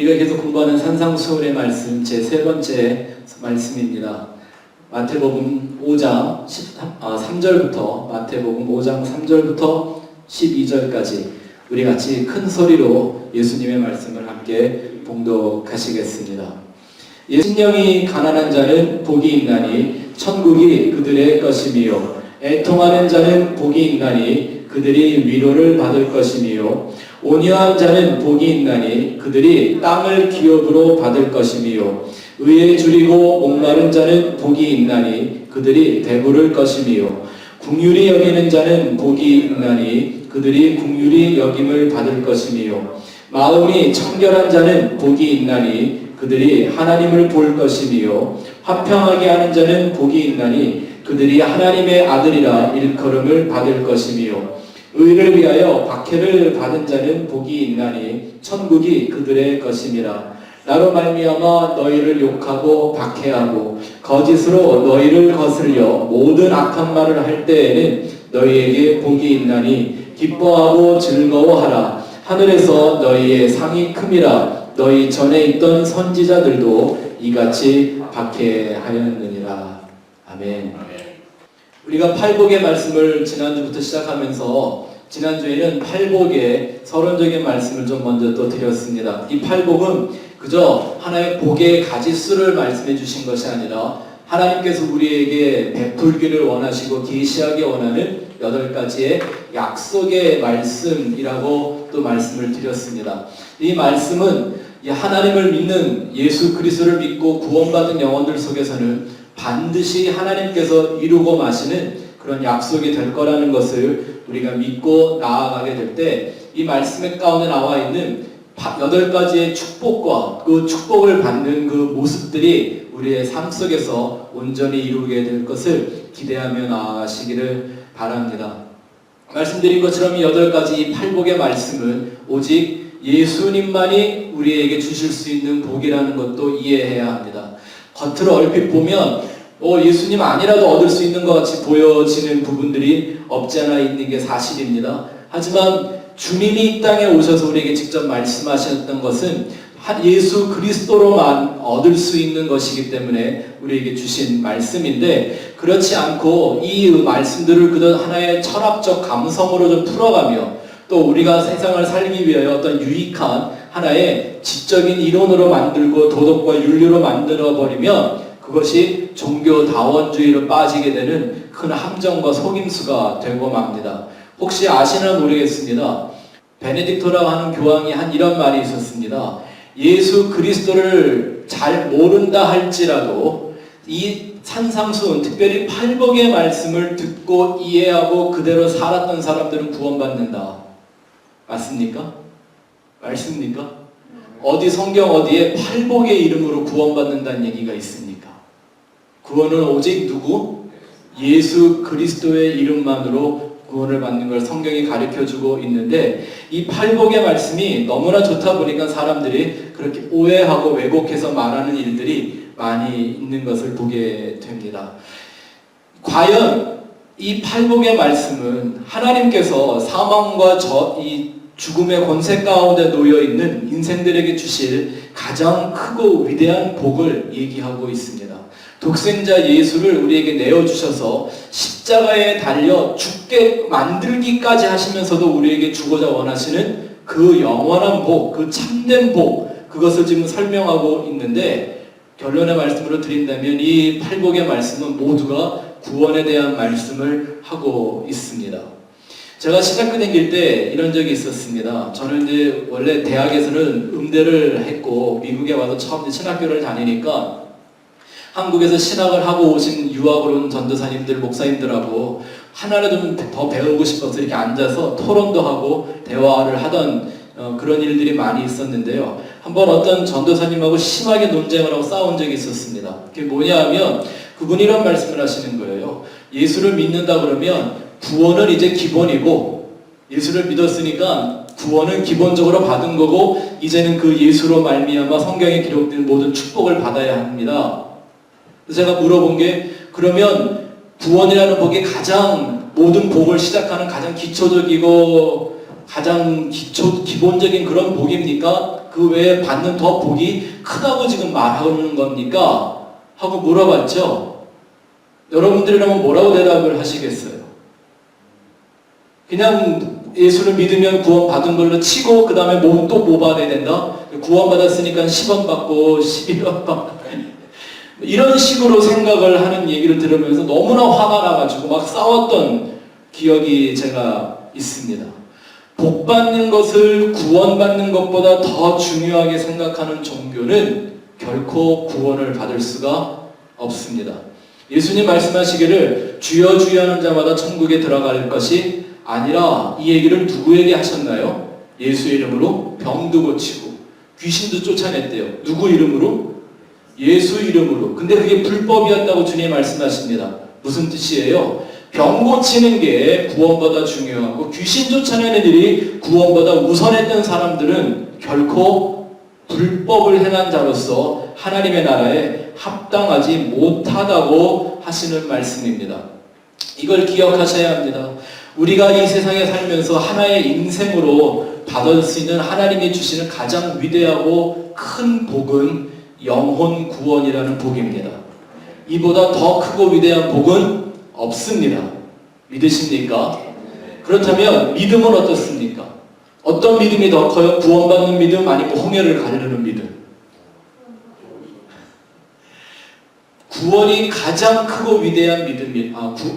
우리가 계속 공부하는 산상수훈의 말씀 제 세 번째 말씀입니다. 마태복음 5장 3절부터 마태복음 5장 3절부터 12절까지 우리 같이 큰 소리로 예수님의 말씀을 함께 봉독하시겠습니다. 심령이 가난한 자는 복이 있나니 천국이 그들의 것이미요, 애통하는 자는 복이 있나니 그들이 위로를 받을 것이미요, 온유한 자는 복이 있나니 그들이 땅을 기업으로 받을 것이미요, 의에 줄이고 목마른 자는 복이 있나니 그들이 배부를 것이미요, 긍휼히 여기는 자는 복이 있나니 그들이 긍휼히 여김을 받을 것이미요, 마음이 청결한 자는 복이 있나니 그들이 하나님을 볼 것이미요, 화평하게 하는 자는 복이 있나니 그들이 하나님의 아들이라 일컬음을 받을 것이미요, 의를 위하여 박해를 받은 자는 복이 있나니 천국이 그들의 것임이라. 나로 말미암아 너희를 욕하고 박해하고 거짓으로 너희를 거슬려 모든 악한 말을 할 때에는 너희에게 복이 있나니 기뻐하고 즐거워하라. 하늘에서 너희의 상이 큼이라. 너희 전에 있던 선지자들도 이같이 박해하였느니라. 아멘. 우리가 팔복의 말씀을 지난주부터 시작하면서 지난주에는 팔복의 서론적인 말씀을 좀 먼저 또 드렸습니다. 이 팔복은 그저 하나의 복의 가지수를 말씀해 주신 것이 아니라 하나님께서 우리에게 베풀기를 원하시고 계시하기 원하는 8가지의 약속의 말씀이라고 또 말씀을 드렸습니다. 이 말씀은 하나님을 믿는 예수 그리스도를 믿고 구원받은 영혼들 속에서는 반드시 하나님께서 이루고 마시는 그런 약속이 될 거라는 것을 우리가 믿고 나아가게 될 때 이 말씀의 가운데 나와 있는 8가지의 축복과 그 축복을 받는 그 모습들이 우리의 삶 속에서 온전히 이루게 될 것을 기대하며 나아가시기를 바랍니다. 말씀드린 것처럼 이 8가지 이 팔복의 말씀은 오직 예수님만이 우리에게 주실 수 있는 복이라는 것도 이해해야 합니다. 겉으로 얼핏 보면 예수님 아니라도 얻을 수 있는 것 같이 보여지는 부분들이 없지 않아 있는 게 사실입니다. 하지만 주님이 이 땅에 오셔서 우리에게 직접 말씀하셨던 것은 예수 그리스도로만 얻을 수 있는 것이기 때문에 우리에게 주신 말씀인데, 그렇지 않고 이 말씀들을 그저 하나의 철학적 감성으로 좀 풀어가며 또 우리가 세상을 살기 위하여 어떤 유익한 하나의 지적인 이론으로 만들고 도덕과 윤리로 만들어버리면 그것이 종교다원주의로 빠지게 되는 큰 함정과 속임수가 되고 맙니다. 혹시 아시나 모르겠습니다. 베네딕토라고 하는 교황이 한 이런 말이 있었습니다. 예수 그리스도를 잘 모른다 할지라도 이 산상수훈, 특별히 팔복의 말씀을 듣고 이해하고 그대로 살았던 사람들은 구원받는다. 맞습니까? 맞습니까? 어디 성경 어디에 팔복의 이름으로 구원받는다는 얘기가 있습니까? 구원은 오직 누구? 예수 그리스도의 이름만으로 구원을 받는 걸 성경이 가르쳐주고 있는데, 이 팔복의 말씀이 너무나 좋다 보니까 사람들이 그렇게 오해하고 왜곡해서 말하는 일들이 많이 있는 것을 보게 됩니다. 과연 이 팔복의 말씀은 하나님께서 사망과 이 죽음의 권세 가운데 놓여있는 인생들에게 주실 가장 크고 위대한 복을 얘기하고 있습니다. 독생자 예수를 우리에게 내어주셔서 십자가에 달려 죽게 만들기까지 하시면서도 우리에게 주고자 원하시는 그 영원한 복, 그 참된 복, 그것을 지금 설명하고 있는데, 결론의 말씀으로 드린다면 이 팔복의 말씀은 모두가 구원에 대한 말씀을 하고 있습니다. 제가 신학교 다닐 때 이런 적이 있었습니다. 저는 이제 원래 대학에서는 음대를 했고 미국에 와서 처음 신학교를 다니니까 한국에서 신학을 하고 오신 유학을 온 전도사님들, 목사님들하고 하나라도 더 배우고 싶어서 이렇게 앉아서 토론도 하고 대화를 하던 그런 일들이 많이 있었는데요. 한번 어떤 전도사님하고 심하게 논쟁을 하고 싸운 적이 있었습니다. 그게 뭐냐 하면 그분이 이런 말씀을 하시는 거예요. 예수를 믿는다 그러면 구원은 이제 기본이고, 예수를 믿었으니까 구원은 기본적으로 받은 거고 이제는 그 예수로 말미암아 성경에 기록된 모든 축복을 받아야 합니다. 그래서 제가 물어본 게, 그러면 구원이라는 복이 가장 모든 복을 시작하는 가장 기초적이고 가장 기본적인 그런 복입니까? 그 외에 받는 더 복이 크다고 지금 말하는 겁니까? 하고 물어봤죠. 여러분들이라면 뭐라고 대답을 하시겠어요? 그냥 예수를 믿으면 구원받은 걸로 치고 그 다음에 또 뭐 받아야 된다? 구원받았으니까 10원 받고 11원 받고 이런 식으로 생각을 하는 얘기를 들으면서 너무나 화가 나가지고 막 싸웠던 기억이 제가 있습니다. 복 받는 것을 구원받는 것보다 더 중요하게 생각하는 종교는 결코 구원을 받을 수가 없습니다. 예수님 말씀하시기를 주여 주여 하는 자마다 천국에 들어갈 것이 아니라 이 얘기를 누구에게 하셨나요? 예수 이름으로 병도 고치고 귀신도 쫓아냈대요. 누구 이름으로? 예수 이름으로. 근데 그게 불법이었다고 주님 말씀하십니다. 무슨 뜻이에요? 병 고치는 게 구원보다 중요하고 귀신 쫓아내는 일이 구원보다 우선했던 사람들은 결코 불법을 행한 자로서 하나님의 나라에 합당하지 못하다고 하시는 말씀입니다. 이걸 기억하셔야 합니다. 우리가 이 세상에 살면서 하나의 인생으로 받을 수 있는 하나님이 주시는 가장 위대하고 큰 복은 영혼 구원이라는 복입니다. 이보다 더 크고 위대한 복은 없습니다. 믿으십니까? 그렇다면 믿음은 어떻습니까? 어떤 믿음이 더 커요? 구원받는 믿음 아니면 홍해를 가르는 믿음? 구원이 가장 크고 위대한 믿음이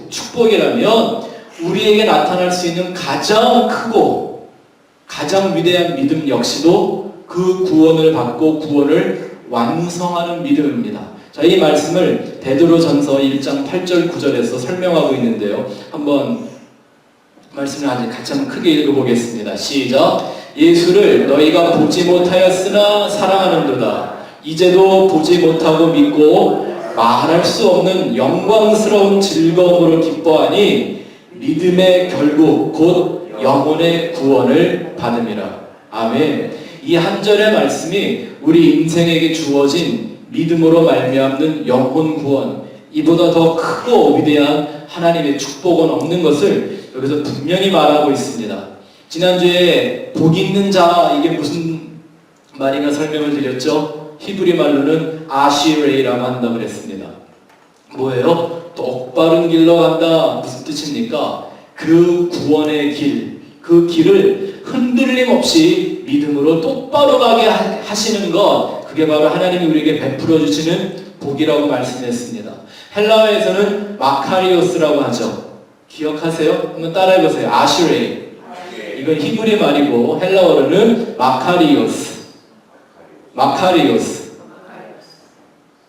축복이라면 우리에게 나타날 수 있는 가장 크고 가장 위대한 믿음 역시도 그 구원을 받고 구원을 완성하는 믿음입니다. 자, 이 말씀을 베드로전서 1장 8절 9절에서 설명하고 있는데요. 한번 말씀을 같이 한번 크게 읽어보겠습니다. 시작. 예수를 너희가 보지 못하였으나 사랑하는도다. 이제도 보지 못하고 믿고 말할 수 없는 영광스러운 즐거움으로 기뻐하니 믿음의 결국 곧 영혼의 구원을 받음이라. 아멘. 이 한 절의 말씀이 우리 인생에게 주어진 믿음으로 말미암는 영혼 구원, 이보다 더 크고 위대한 하나님의 축복은 없는 것을 여기서 분명히 말하고 있습니다. 지난주에 복 있는 자, 이게 무슨 말인가 설명을 드렸죠. 히브리 말로는 아시레이라고 한다고 그랬습니다. 뭐예요? 똑바른 길로 간다. 무슨 뜻입니까? 그 구원의 길, 그 길을 흔들림 없이 믿음으로 똑바로 가게 하시는 것, 그게 바로 하나님이 우리에게 베풀어 주시는 복이라고 말씀했습니다. 헬라어에서는 마카리오스라고 하죠. 기억하세요? 한번 따라해보세요. 아시레이. 이건 히브리 말이고 헬라어로는 마카리오스. 마카리오스.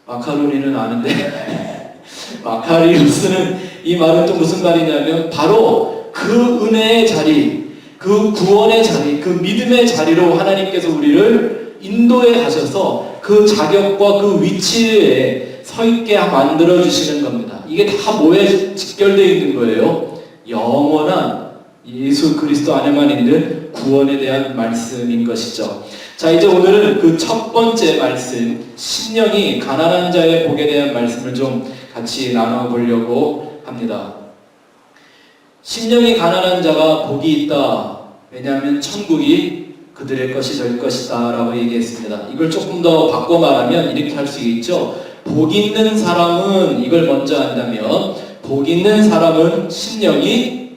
마카로니는 아는데 마카리오스는, 이 말은 또 무슨 말이냐면 바로 그 은혜의 자리, 그 구원의 자리, 그 믿음의 자리로 하나님께서 우리를 인도해 가셔서 그 자격과 그 위치에 서 있게 만들어 주시는 겁니다. 이게 다 뭐에 직결되어 있는 거예요? 영원한 예수 그리스도 안에만 있는 구원에 대한 말씀인 것이죠. 자, 이제 오늘은 그 첫 번째 말씀, 심령이 가난한 자의 복에 대한 말씀을 좀 같이 나눠보려고 합니다. 심령이 가난한 자가 복이 있다. 왜냐하면 천국이 그들의 것이 될 것이다 라고 얘기했습니다. 이걸 조금 더 바꿔 말하면 이렇게 할 수 있죠. 복 있는 사람은, 이걸 먼저 한다면 복 있는 사람은 심령이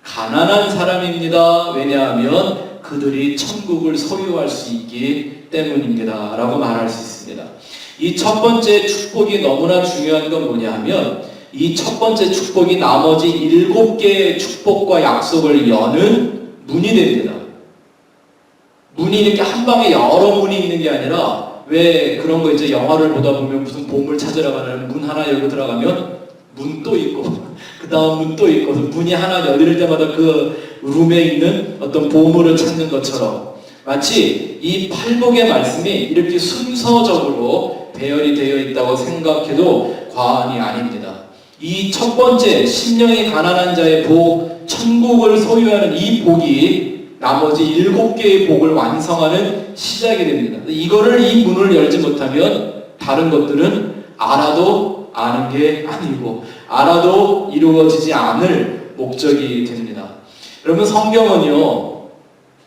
가난한 사람입니다. 왜냐하면 그들이 천국을 소유할 수 있기 때문입니다 라고 말할 수 있습니다. 이 첫 번째 축복이 너무나 중요한 건 뭐냐 하면, 이 첫 번째 축복이 나머지 7개의 축복과 약속을 여는 문이 됩니다. 문이 이렇게 한 방에 여러 문이 있는 게 아니라, 왜 그런 거 이제 영화를 보다 보면 무슨 보물 찾으러 가면 문 하나 열고 들어가면 문 또 있고 그 다음 문 또 있고, 문이 하나 열릴 때마다 그 룸에 있는 어떤 보물을 찾는 것처럼, 마치 이 팔복의 말씀이 이렇게 순서적으로 배열이 되어 있다고 생각해도 과언이 아닙니다. 이 첫 번째 심령이 가난한 자의 복, 천국을 소유하는 이 복이 나머지 7개의 복을 완성하는 시작이 됩니다. 이거를, 이 문을 열지 못하면 다른 것들은 알아도 아는 게 아니고 알아도 이루어지지 않을 목적이 됩니다. 여러분, 성경은요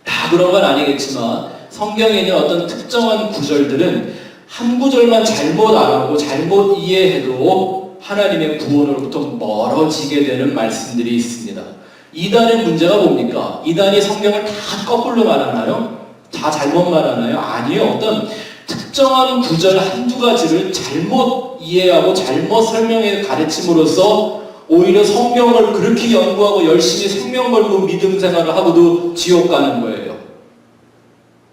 다 그런 건 아니겠지만 성경에 있는 어떤 특정한 구절들은 한 구절만 잘못 알아보고 잘못 이해해도 하나님의 구원으로부터 멀어지게 되는 말씀들이 있습니다. 이단의 문제가 뭡니까? 이단이 성경을 다 거꾸로 말하나요? 다 잘못 말하나요? 아니요. 어떤 특정한 구절 한두 가지를 잘못 이해하고 잘못 설명해 가르침으로써 오히려 성경을 그렇게 연구하고 열심히 생명 걸고 믿음 생활을 하고도 지옥 가는 거예요.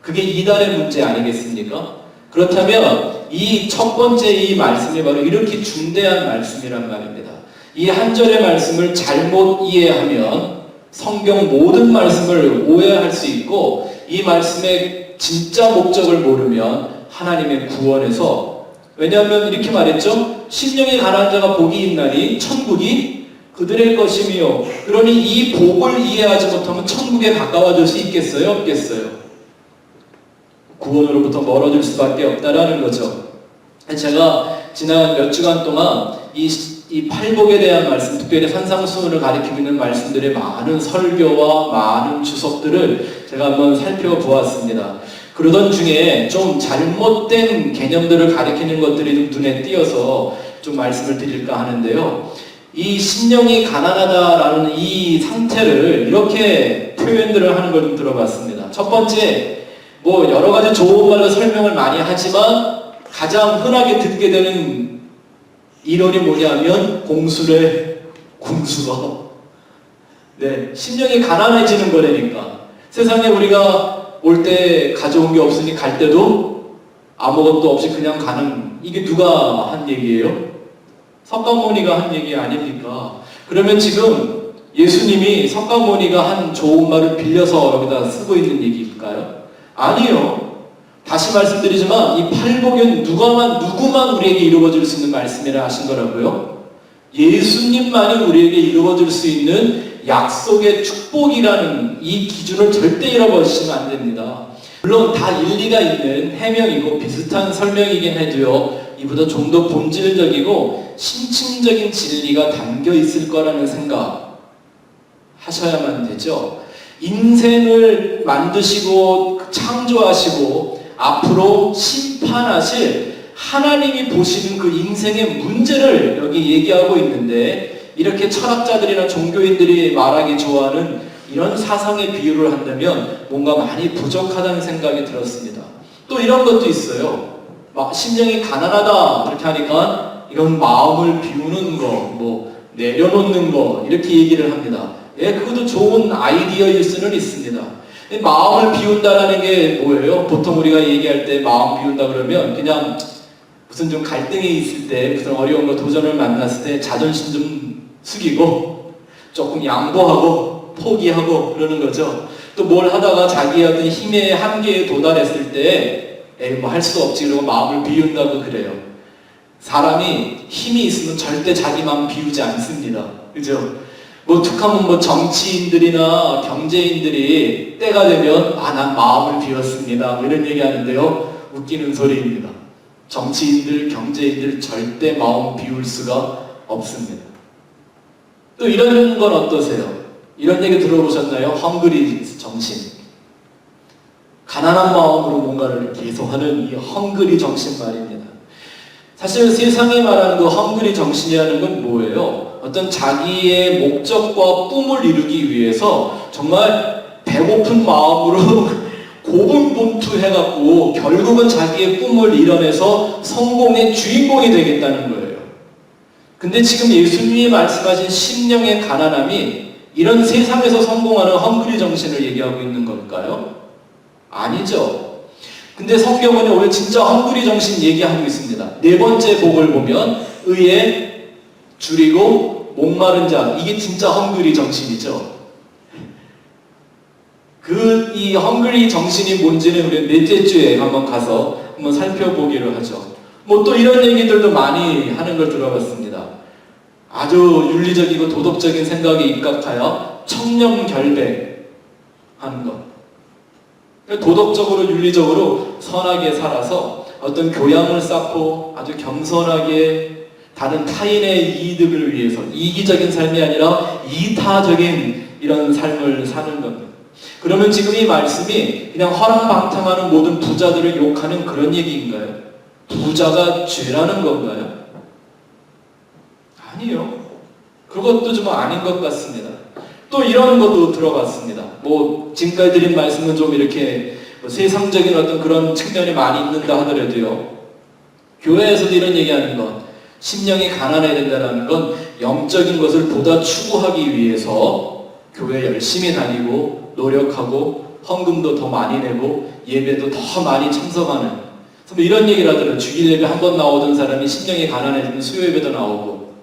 그게 이단의 문제 아니겠습니까? 그렇다면 이 첫 번째 이 말씀이 바로 이렇게 중대한 말씀이란 말입니다. 이 한 절의 말씀을 잘못 이해하면 성경 모든 말씀을 오해할 수 있고, 이 말씀의 진짜 목적을 모르면 하나님의 구원에서, 왜냐하면 이렇게 말했죠. 심령이 가난한 자가 복이 있나니 천국이 그들의 것이며, 그러니 이 복을 이해하지 못하면 천국에 가까워질 수 있겠어요? 없겠어요? 구원으로부터 멀어질 수밖에 없다라는 거죠. 제가 지난 몇 주간 동안 이 팔복에 대한 말씀, 특별히 산상수훈을 가리키고 있는 말씀들의 많은 설교와 많은 주석들을 제가 한번 살펴보았습니다. 그러던 중에 좀 잘못된 개념들을 가리키는 것들이 좀 눈에 띄어서 좀 말씀을 드릴까 하는데요. 이 심령이 가난하다라는 이 상태를 이렇게 표현들을 하는 걸 좀 들어봤습니다. 첫 번째, 뭐 여러 가지 좋은 말로 설명을 많이 하지만 가장 흔하게 듣게 되는 이론이 뭐냐면 공수래 궁수어. 네, 심령이 가난해지는 거라니까. 세상에 우리가 올 때 가져온 게 없으니 갈 때도 아무것도 없이 그냥 가는, 이게 누가 한 얘기예요? 석가모니가 한 얘기 아닙니까? 그러면 지금 예수님이 석가모니가 한 좋은 말을 빌려서 여기다 쓰고 있는 얘기일까요? 아니요. 다시 말씀드리지만 이 팔복은 누구만 우리에게 이루어질 수 있는 말씀이라 하신 거라고요. 예수님만이 우리에게 이루어질 수 있는 약속의 축복이라는 이 기준을 절대 잃어버리시면 안 됩니다. 물론 다 일리가 있는 해명이고 비슷한 설명이긴 해도요, 이보다 좀 더 본질적이고 심층적인 진리가 담겨 있을 거라는 생각 하셔야만 되죠. 인생을 만드시고 창조하시고 앞으로 심판하실 하나님이 보시는 그 인생의 문제를 여기 얘기하고 있는데, 이렇게 철학자들이나 종교인들이 말하기 좋아하는 이런 사상의 비유를 한다면 뭔가 많이 부족하다는 생각이 들었습니다. 또 이런 것도 있어요. 심령이 가난하다 이렇게 하니까 이건 마음을 비우는 거, 뭐 내려놓는 거 이렇게 얘기를 합니다. 예, 그것도 좋은 아이디어일 수는 있습니다. 마음을 비운다라는 게 뭐예요? 보통 우리가 얘기할 때 마음 비운다 그러면 그냥 무슨 좀 갈등이 있을 때, 무슨 어려움과 도전을 만났을 때 자존심 좀 숙이고 조금 양보하고 포기하고 그러는 거죠. 또 뭘 하다가 자기의 어떤 힘의 한계에 도달했을 때 에이 뭐 할 수 없지 그러고 마음을 비운다고 그래요. 사람이 힘이 있으면 절대 자기 마음 비우지 않습니다. 그죠? 뭐 툭하면 뭐 정치인들이나 경제인들이 때가 되면 난 마음을 비웠습니다 뭐 이런 얘기 하는데요, 웃기는 소리입니다. 정치인들, 경제인들 절대 마음 비울 수가 없습니다. 또 이런 건 어떠세요? 이런 얘기 들어보셨나요? 헝그리 정신. 가난한 마음으로 뭔가를 계속하는 이 헝그리 정신 말입니다. 사실 세상이 말하는 그 헝그리 정신이라는 건 뭐예요? 어떤 자기의 목적과 꿈을 이루기 위해서 정말 배고픈 마음으로 고군분투해갖고 결국은 자기의 꿈을 이뤄내서 성공의 주인공이 되겠다는 거예요. 근데 지금 예수님이 말씀하신 심령의 가난함이 이런 세상에서 성공하는 헝그리 정신을 얘기하고 있는 걸까요? 아니죠. 근데 성경은 오늘 진짜 헝그리 정신 얘기하고 있습니다. 네 번째 복을 보면 의에 줄이고 목마른 자, 이게 진짜 헝그리 정신이죠. 이 헝그리 정신이 뭔지는 우리 넷째 주에 한번 가서 한번 살펴보기로 하죠. 뭐 또 이런 얘기들도 많이 하는 걸 들어봤습니다. 아주 윤리적이고 도덕적인 생각에 입각하여 청렴결백 하는 것. 도덕적으로 윤리적으로 선하게 살아서 어떤 교양을 쌓고 아주 겸손하게 다른 타인의 이득을 위해서 이기적인 삶이 아니라 이타적인 이런 삶을 사는 겁니다. 그러면 지금 이 말씀이 그냥 허랑방탕하는 모든 부자들을 욕하는 그런 얘기인가요? 부자가 죄라는 건가요? 아니요. 그것도 좀 아닌 것 같습니다. 또 이런 것도 들어봤습니다. 지금까지 드린 말씀은 좀 이렇게 세상적인 어떤 그런 측면이 많이 있는다 하더라도요. 교회에서도 이런 얘기하는 것, 심령이 가난해야 된다는 건 영적인 것을 보다 추구하기 위해서 교회 열심히 다니고 노력하고 헌금도 더 많이 내고 예배도 더 많이 참석하는 이런 얘기를 하더라고요. 주일 예배 한 번 나오던 사람이 심령이 가난해지면 수요 예배도 나오고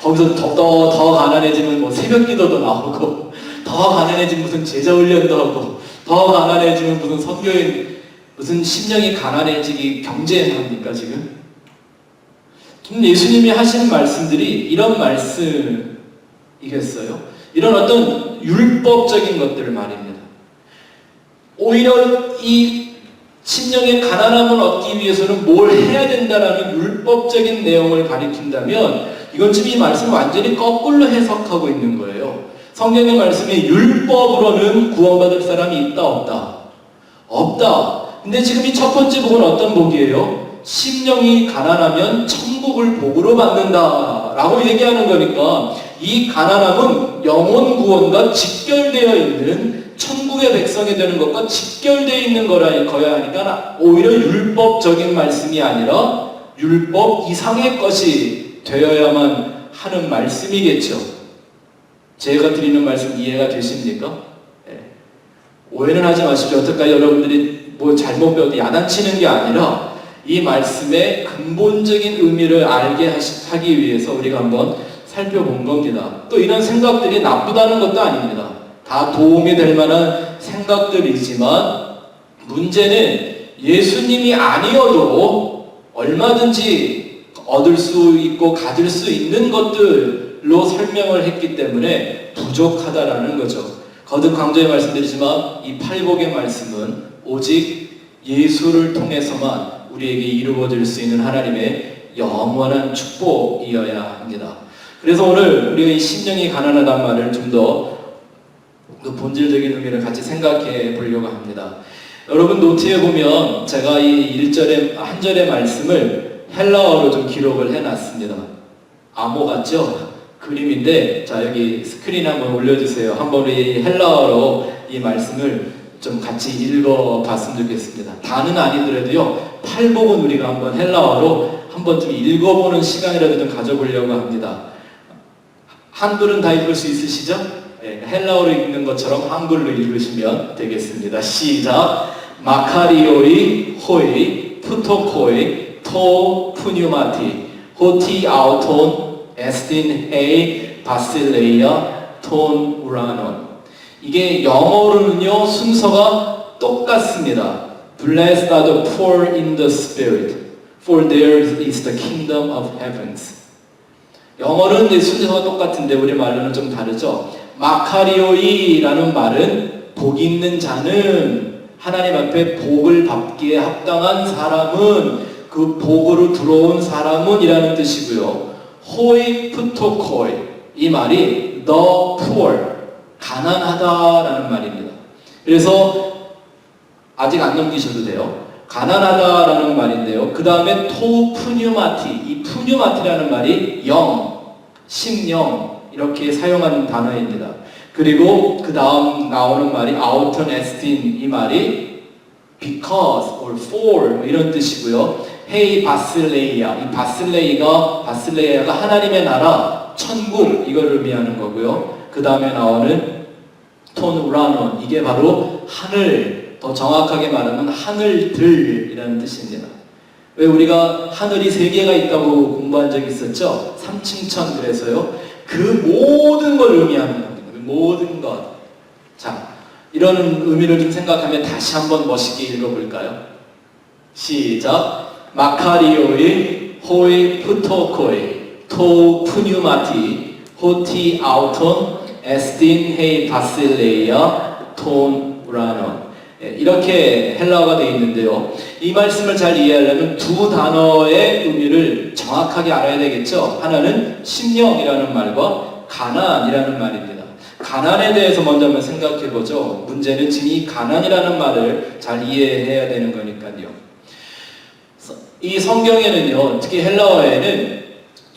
거기서 더 가난해지면 새벽 기도도 나오고 더 가난해지면 무슨 제자 훈련도 하고 더 가난해지면 무슨 선교인 무슨 심령이 가난해지기 경쟁합니까 지금? 예수님이 하시는 말씀들이 이런 말씀이겠어요? 이런 어떤 율법적인 것들 말입니다. 오히려 이 심령의 가난함을 얻기 위해서는 뭘 해야 된다라는 율법적인 내용을 가리킨다면 이건 지금 이 말씀을 완전히 거꾸로 해석하고 있는 거예요. 성경의 말씀에 율법으로는 구원받을 사람이 있다 없다? 없다. 근데 지금 이 첫 번째 복은 어떤 복이에요? 심령이 가난하면 천국을 복으로 받는다 라고 얘기하는 거니까 이 가난함은 영혼 구원과 직결되어 있는 천국의 백성이 되는 것과 직결되어 있는 거야 하니까 오히려 율법적인 말씀이 아니라 율법 이상의 것이 되어야만 하는 말씀이겠죠. 제가 드리는 말씀 이해가 되십니까? 네. 오해는 하지 마십시오. 어떨까요? 여러분들이 잘못 배워도 야단치는 게 아니라 이 말씀의 근본적인 의미를 알게 하기 위해서 우리가 한번 살펴본 겁니다. 또 이런 생각들이 나쁘다는 것도 아닙니다. 다 도움이 될 만한 생각들이지만 문제는 예수님이 아니어도 얼마든지 얻을 수 있고 가질 수 있는 것들로 설명을 했기 때문에 부족하다라는 거죠. 거듭 강조해 말씀드리지만 이 팔복의 말씀은 오직 예수를 통해서만 우리에게 이루어질 수 있는 하나님의 영원한 축복이어야 합니다. 그래서 오늘 우리가 이 심령이 가난하다는 말을 좀 더 본질적인 의미를 같이 생각해 보려고 합니다. 여러분 노트에 보면 제가 이 1절의 한 절의 말씀을 헬라어로 좀 기록을 해놨습니다. 암호 같죠? 그림인데 자 여기 스크린 한번 올려주세요. 한번 이 헬라어로 이 말씀을 좀 같이 읽어봤으면 좋겠습니다. 다는 아니더라도요. 팔복은 우리가 한번 헬라어로 한번 좀 읽어보는 시간이라도 좀 가져보려고 합니다. 한글은 다 읽을 수 있으시죠? 네, 헬라어로 읽는 것처럼 한글로 읽으시면 되겠습니다. 시작! 마카리오이 호이 푸토코이 토 푸뉴마티 호티 아우톤 에스틴 헤이 바실레이아 톤 우라논. 이게 영어로는요 순서가 똑같습니다. Blessed are the poor in the spirit, for theirs is the kingdom of heavens. 영어는 순서가 똑같은데 우리말로는 좀 다르죠. 마카리오이라는 말은 복 있는 자는 하나님 앞에 복을 받기에 합당한 사람은 그 복으로 들어온 사람은 이라는 뜻이고요. 호이 푸토코이 이 말이 the poor 가난하다라는 말입니다. 그래서 아직 안 넘기셔도 돼요. 가난하다라는 말인데요. 그 다음에 토 푸뉴마티 이 푸뉴마티라는 말이 영, 심령 이렇게 사용하는 단어입니다. 그리고 그 다음 나오는 말이 아우턴 에스틴 이 말이 because or for 이런 뜻이고요. 헤이 바실레이아 이 바실레이아가 하나님의 나라 천국 이걸 의미하는 거고요. 그 다음에 나오는 톤 우라논 이게 바로 하늘 더 정확하게 말하면 하늘들이라는 뜻입니다. 왜 우리가 하늘이 3개가 있다고 공부한 적이 있었죠? 3층천 그래서요. 그 모든 걸 의미하는 겁니다. 그 모든 것. 자, 이런 의미를 좀 생각하면 다시 한번 멋있게 읽어볼까요? 시작. 마카리오이 호이 푸토코이 토 푸뉴마티 호티 아우톤 에스틴 헤이 바실레이아 톤 우라논. 이렇게 헬라어가 되어 있는데요. 이 말씀을 잘 이해하려면 두 단어의 의미를 정확하게 알아야 되겠죠. 하나는 심령이라는 말과 가난이라는 말입니다. 가난에 대해서 먼저 한번 생각해 보죠. 문제는 지금 이 가난이라는 말을 잘 이해해야 되는 거니까요. 이 성경에는요, 특히 헬라어에는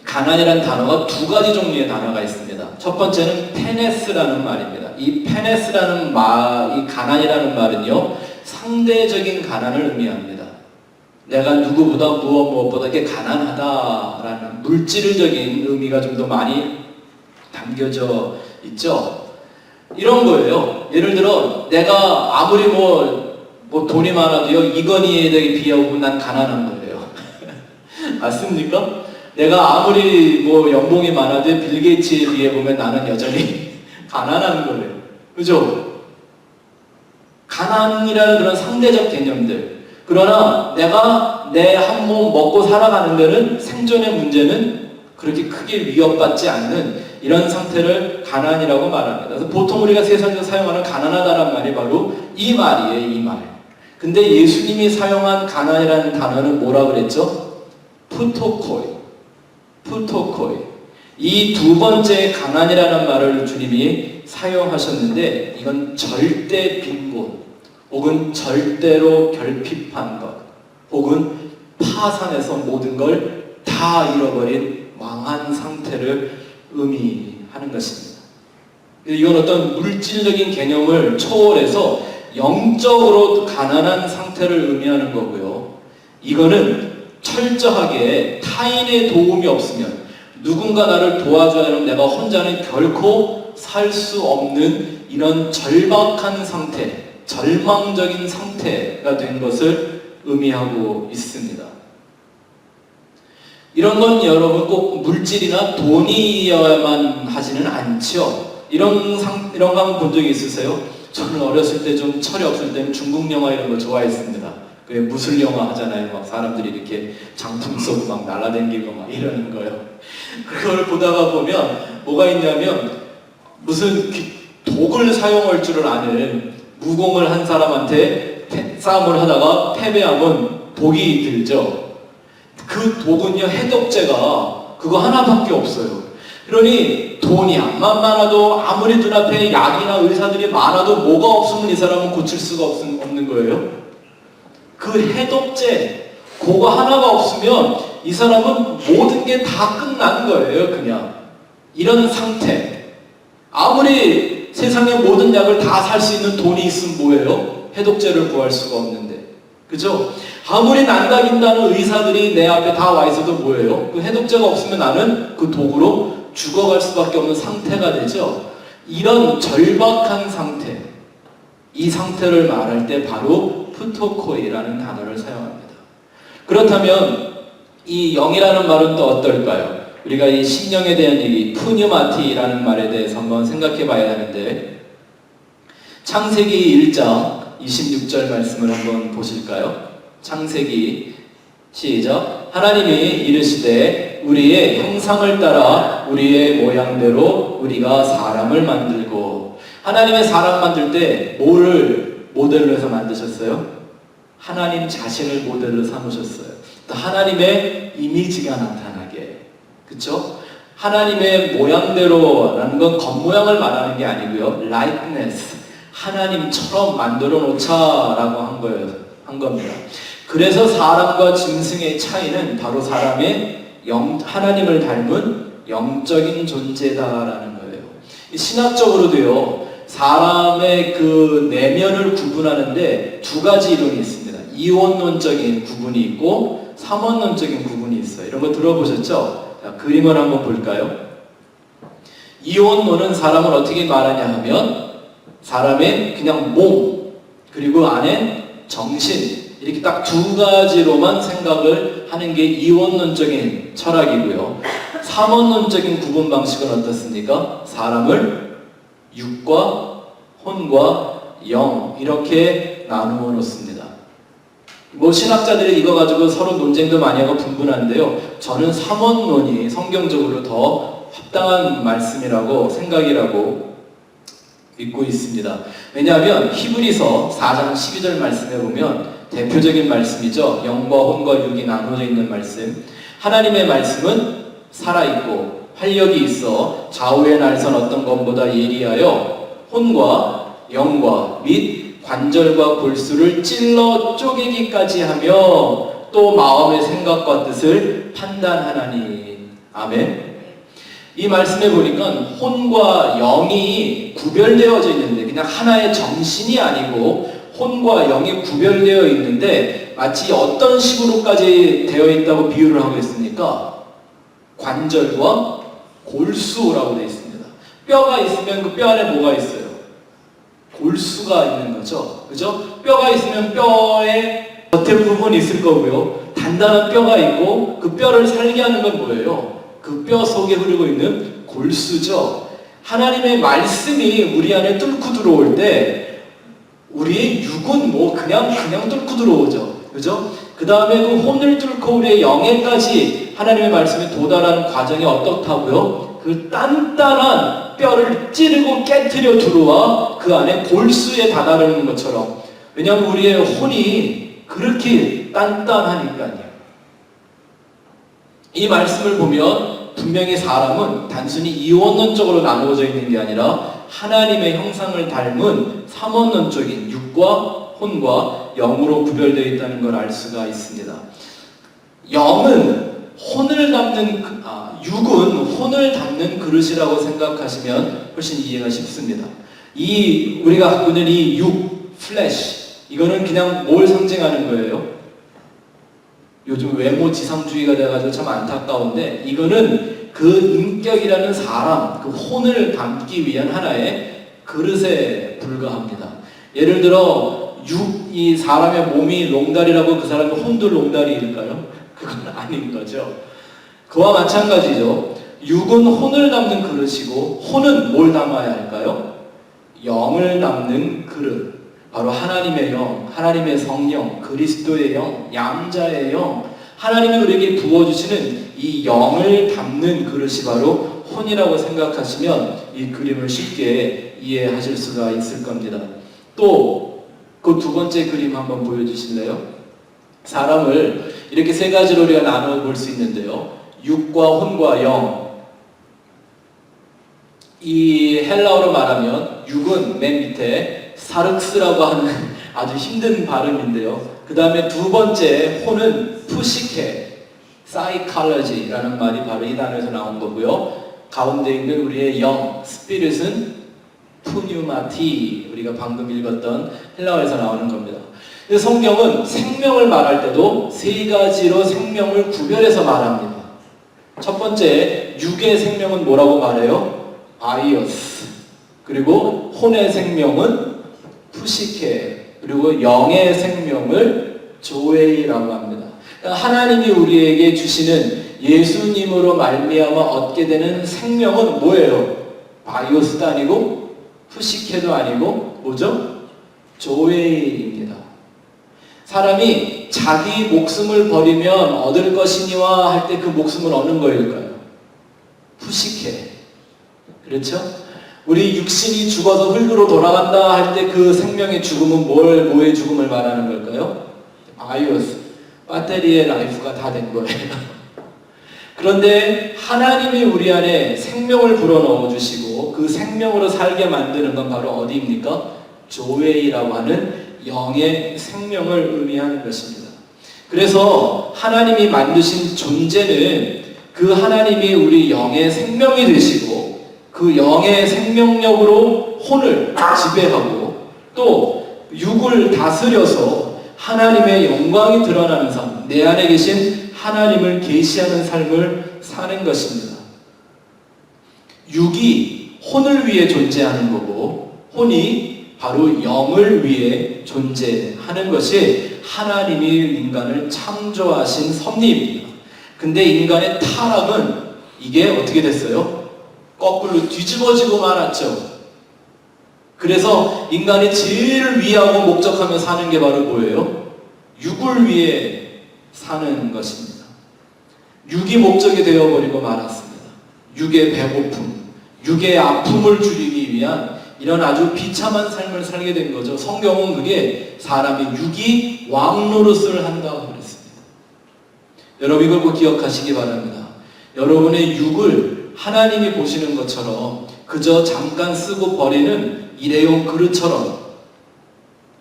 가난이라는 단어가 두 가지 종류의 단어가 있습니다. 첫 번째는 페네스라는 말입니다. 이 페네스라는 말, 이 가난이라는 말은요, 상대적인 가난을 의미합니다. 내가 누구보다 무엇보다 이렇게 가난하다라는 물질적인 의미가 좀 더 많이 담겨져 있죠. 이런 거예요. 예를 들어 내가 아무리 뭐 돈이 많아도요, 이건희에 비하면 난 가난한 거예요. 맞습니까? 내가 아무리 뭐 연봉이 많아도 빌 게이츠에 비해 보면 나는 여전히 가난한 거예요. 그죠? 가난이라는 그런 상대적 개념들. 그러나 내가 내 한 몸 먹고 살아가는 데는 생존의 문제는 그렇게 크게 위협받지 않는 이런 상태를 가난이라고 말합니다. 그래서 보통 우리가 세상에서 사용하는 가난하다는 말이 바로 이 말이에요, 이 말. 근데 예수님이 사용한 가난이라는 단어는 뭐라 그랬죠? 푸토코이. 푸토코이. 이 두 번째 가난이라는 말을 주님이 사용하셨는데 이건 절대 빈곤 혹은 절대로 결핍한 것 혹은 파산해서 모든 걸 다 잃어버린 망한 상태를 의미하는 것입니다. 이건 어떤 물질적인 개념을 초월해서 영적으로 가난한 상태를 의미하는 거고요. 이거는 철저하게 타인의 도움이 없으면 누군가 나를 도와줘야 하면 내가 혼자는 결코 살 수 없는 이런 절박한 상태, 절망적인 상태가 된 것을 의미하고 있습니다. 이런 건 여러분 꼭 물질이나 돈이어야만 하지는 않죠. 이런 거 한번 본 적이 있으세요? 저는 어렸을 때 좀 철이 없을 때는 중국 영화 이런 거 좋아했습니다. 그 무술 영화 하잖아요. 막 사람들이 이렇게 장풍 쏘고 막 날아다니고 막 이러는 거요. 그걸 보다가 보면 뭐가 있냐면 무슨 독을 사용할 줄을 아는 무공을 한 사람한테 싸움을 하다가 패배하면 독이 들죠. 그 독은요, 해독제가 그거 하나밖에 없어요. 그러니 돈이 암만 많아도 아무리 눈앞에 약이나 의사들이 많아도 뭐가 없으면 이 사람은 고칠 수가 없는 거예요. 그 해독제 그거 하나가 없으면 이 사람은 모든 게 다 끝난 거예요. 그냥 이런 상태. 아무리 세상의 모든 약을 다 살 수 있는 돈이 있으면 뭐예요? 해독제를 구할 수가 없는데, 그죠? 아무리 난다긴다는 의사들이 내 앞에 다 와 있어도 뭐예요? 그 해독제가 없으면 나는 그 독으로 죽어갈 수밖에 없는 상태가 되죠. 이런 절박한 상태, 이 상태를 말할 때 바로 푸토코이라는 단어를 사용합니다. 그렇다면 이 영이라는 말은 또 어떨까요? 우리가 이 신령에 대한 얘기, 푸뉴마티라는 말에 대해서 한번 생각해 봐야 하는데, 창세기 1장 26절 말씀을 한번 보실까요? 창세기 시작. 하나님이 이르시되 우리의 형상을 따라 우리의 모양대로 우리가 사람을 만들고. 하나님의 사람 만들 때 뭐를 모델로 해서 만드셨어요? 하나님 자신을 모델로 삼으셨어요. 또 하나님의 이미지가 나타나게. 그쵸? 하나님의 모양대로라는 건 겉모양을 말하는 게 아니고요. likeness. 하나님처럼 만들어 놓자라고 한 겁니다. 그래서 사람과 짐승의 차이는 바로 사람의 하나님을 닮은 영적인 존재다라는 거예요. 신학적으로도요, 사람의 그 내면을 구분하는데 두 가지 이론이 있습니다. 이원론적인 구분이 있고 삼원론적인 구분이 있어요. 이런 거 들어보셨죠? 자, 그림을 한번 볼까요? 이원론은 사람을 어떻게 말하냐 하면 사람의 그냥 몸, 그리고 안에 정신, 이렇게 딱 두 가지로만 생각을 하는 게 이원론적인 철학이고요. 삼원론적인 구분 방식은 어떻습니까? 사람을 육과 혼과 영 이렇게 나누어 놓습니다. 뭐 신학자들이 이거 가지고 서로 논쟁도 많이 하고 분분한데요. 저는 삼원론이 성경적으로 더 합당한 말씀이라고 생각이라고 믿고 있습니다. 왜냐하면 히브리서 4장 12절 말씀에 보면 대표적인 말씀이죠. 영과 혼과 육이 나눠져 있는 말씀. 하나님의 말씀은 살아있고 활력이 있어 좌우의 날선 어떤 것보다 예리하여 혼과 영과 및 관절과 골수를 찔러 쪼개기까지 하며 또 마음의 생각과 뜻을 판단하나니. 아멘. 이 말씀에 보니까 혼과 영이 구별되어져 있는데, 그냥 하나의 정신이 아니고 혼과 영이 구별되어 있는데 마치 어떤 식으로까지 되어 있다고 비유를 하고 있습니까? 관절과 골수라고 되어 있습니다. 뼈가 있으면 그 뼈 안에 뭐가 있어요? 골수가 있는 거죠. 그죠? 뼈가 있으면 뼈에 겉에 부분이 있을 거고요. 단단한 뼈가 있고 그 뼈를 살게 하는 건 뭐예요? 그 뼈 속에 흐르고 있는 골수죠. 하나님의 말씀이 우리 안에 뚫고 들어올 때 우리의 육은 뭐 그냥 뚫고 들어오죠. 그죠? 그 다음에 그 혼을 뚫고 우리의 영에까지 하나님의 말씀에 도달하는 과정이 어떻다고요? 그 단단한 뼈를 찌르고 깨트려 들어와 그 안에 골수에 다다르는 것처럼. 왜냐하면 우리의 혼이 그렇게 단단하니까요. 이 말씀을 보면 분명히 사람은 단순히 이원론적으로 나누어져 있는 게 아니라 하나님의 형상을 닮은 삼원론적인 육과 혼과 영으로 구별되어 있다는 걸 알 수가 있습니다. 영은 혼을 담는, 육은 혼을 담는 그릇이라고 생각하시면 훨씬 이해가 쉽습니다. 우리가 갖고 있는 이 육, 플래시, 이거는 그냥 뭘 상징하는 거예요? 요즘 외모 지상주의가 돼가지고 참 안타까운데, 이거는 그 인격이라는 사람, 그 혼을 담기 위한 하나의 그릇에 불과합니다. 예를 들어 이 사람의 몸이 롱다리라고 그 사람의 혼도 롱다리일까요? 그건 아닌 거죠. 그와 마찬가지죠. 육은 혼을 담는 그릇이고 혼은 뭘 담아야 할까요? 영을 담는 그릇. 바로 하나님의 영, 하나님의 성령, 그리스도의 영, 양자의 영, 하나님이 우리에게 부어주시는 이 영을 담는 그릇이 바로 혼이라고 생각하시면 이 그림을 쉽게 이해하실 수가 있을 겁니다. 또 그 두 번째 그림 한번 보여주실래요? 사람을 이렇게 세 가지로 우리가 나눠 볼 수 있는데요. 육과 혼과 영. 이 헬라어로 말하면 육은 맨 밑에 사륵스라고 하는 아주 힘든 발음인데요. 그 다음에 두 번째 혼은 푸시케, 사이칼러지라는 말이 바로 이 단어에서 나온 거고요. 가운데 있는 우리의 영, 스피릿은 푸뉴마티, 우리가 방금 읽었던 헬라어에서 나오는 겁니다. 성경은 생명을 말할 때도 세 가지로 생명을 구별해서 말합니다. 첫 번째, 육의 생명은 뭐라고 말해요? 바이오스. 그리고 혼의 생명은 푸시케. 그리고 영의 생명을 조에이라고 합니다. 그러니까 하나님이 우리에게 주시는 예수님으로 말미암아 얻게 되는 생명은 뭐예요? 바이오스도 아니고 푸시케도 아니고 뭐죠? 조에이입니다. 사람이 자기 목숨을 버리면 얻을 것이니와 할 때 그 목숨을 얻는 거일까요? 푸시케. 그렇죠? 우리 육신이 죽어서 흙으로 돌아간다 할 때 그 생명의 죽음은 뭐의 죽음을 말하는 걸까요? 바이오스. 배터리의 라이프가 다 된 거예요. 그런데 하나님이 우리 안에 생명을 불어넣어 주시고 그 생명으로 살게 만드는 건 바로 어디입니까? 조웨이라고 하는 영의 생명을 의미하는 것입니다. 그래서 하나님이 만드신 존재는 그 하나님이 우리 영의 생명이 되시고 그 영의 생명력으로 혼을 지배하고 또 육을 다스려서 하나님의 영광이 드러나는 삶, 내 안에 계신 하나님을 계시하는 삶을 사는 것입니다. 육이 혼을 위해 존재하는 거고 혼이 바로 영을 위해 존재하는 것이 하나님이 인간을 창조하신 섭리입니다. 근데 인간의 타락은 이게 어떻게 됐어요? 거꾸로 뒤집어지고 말았죠. 그래서 인간이 제일 위하고 목적하며 사는 게 바로 뭐예요? 육을 위해 사는 것입니다. 육이 목적이 되어버리고 말았습니다. 육의 배고픔, 육의 아픔을 줄이기 위한 이런 아주 비참한 삶을 살게 된 거죠. 성경은 그게 사람의 육이 왕노릇을 한다고 그랬습니다. 여러분 이걸 꼭 기억하시기 바랍니다. 여러분의 육을 하나님이 보시는 것처럼 그저 잠깐 쓰고 버리는 일회용 그릇처럼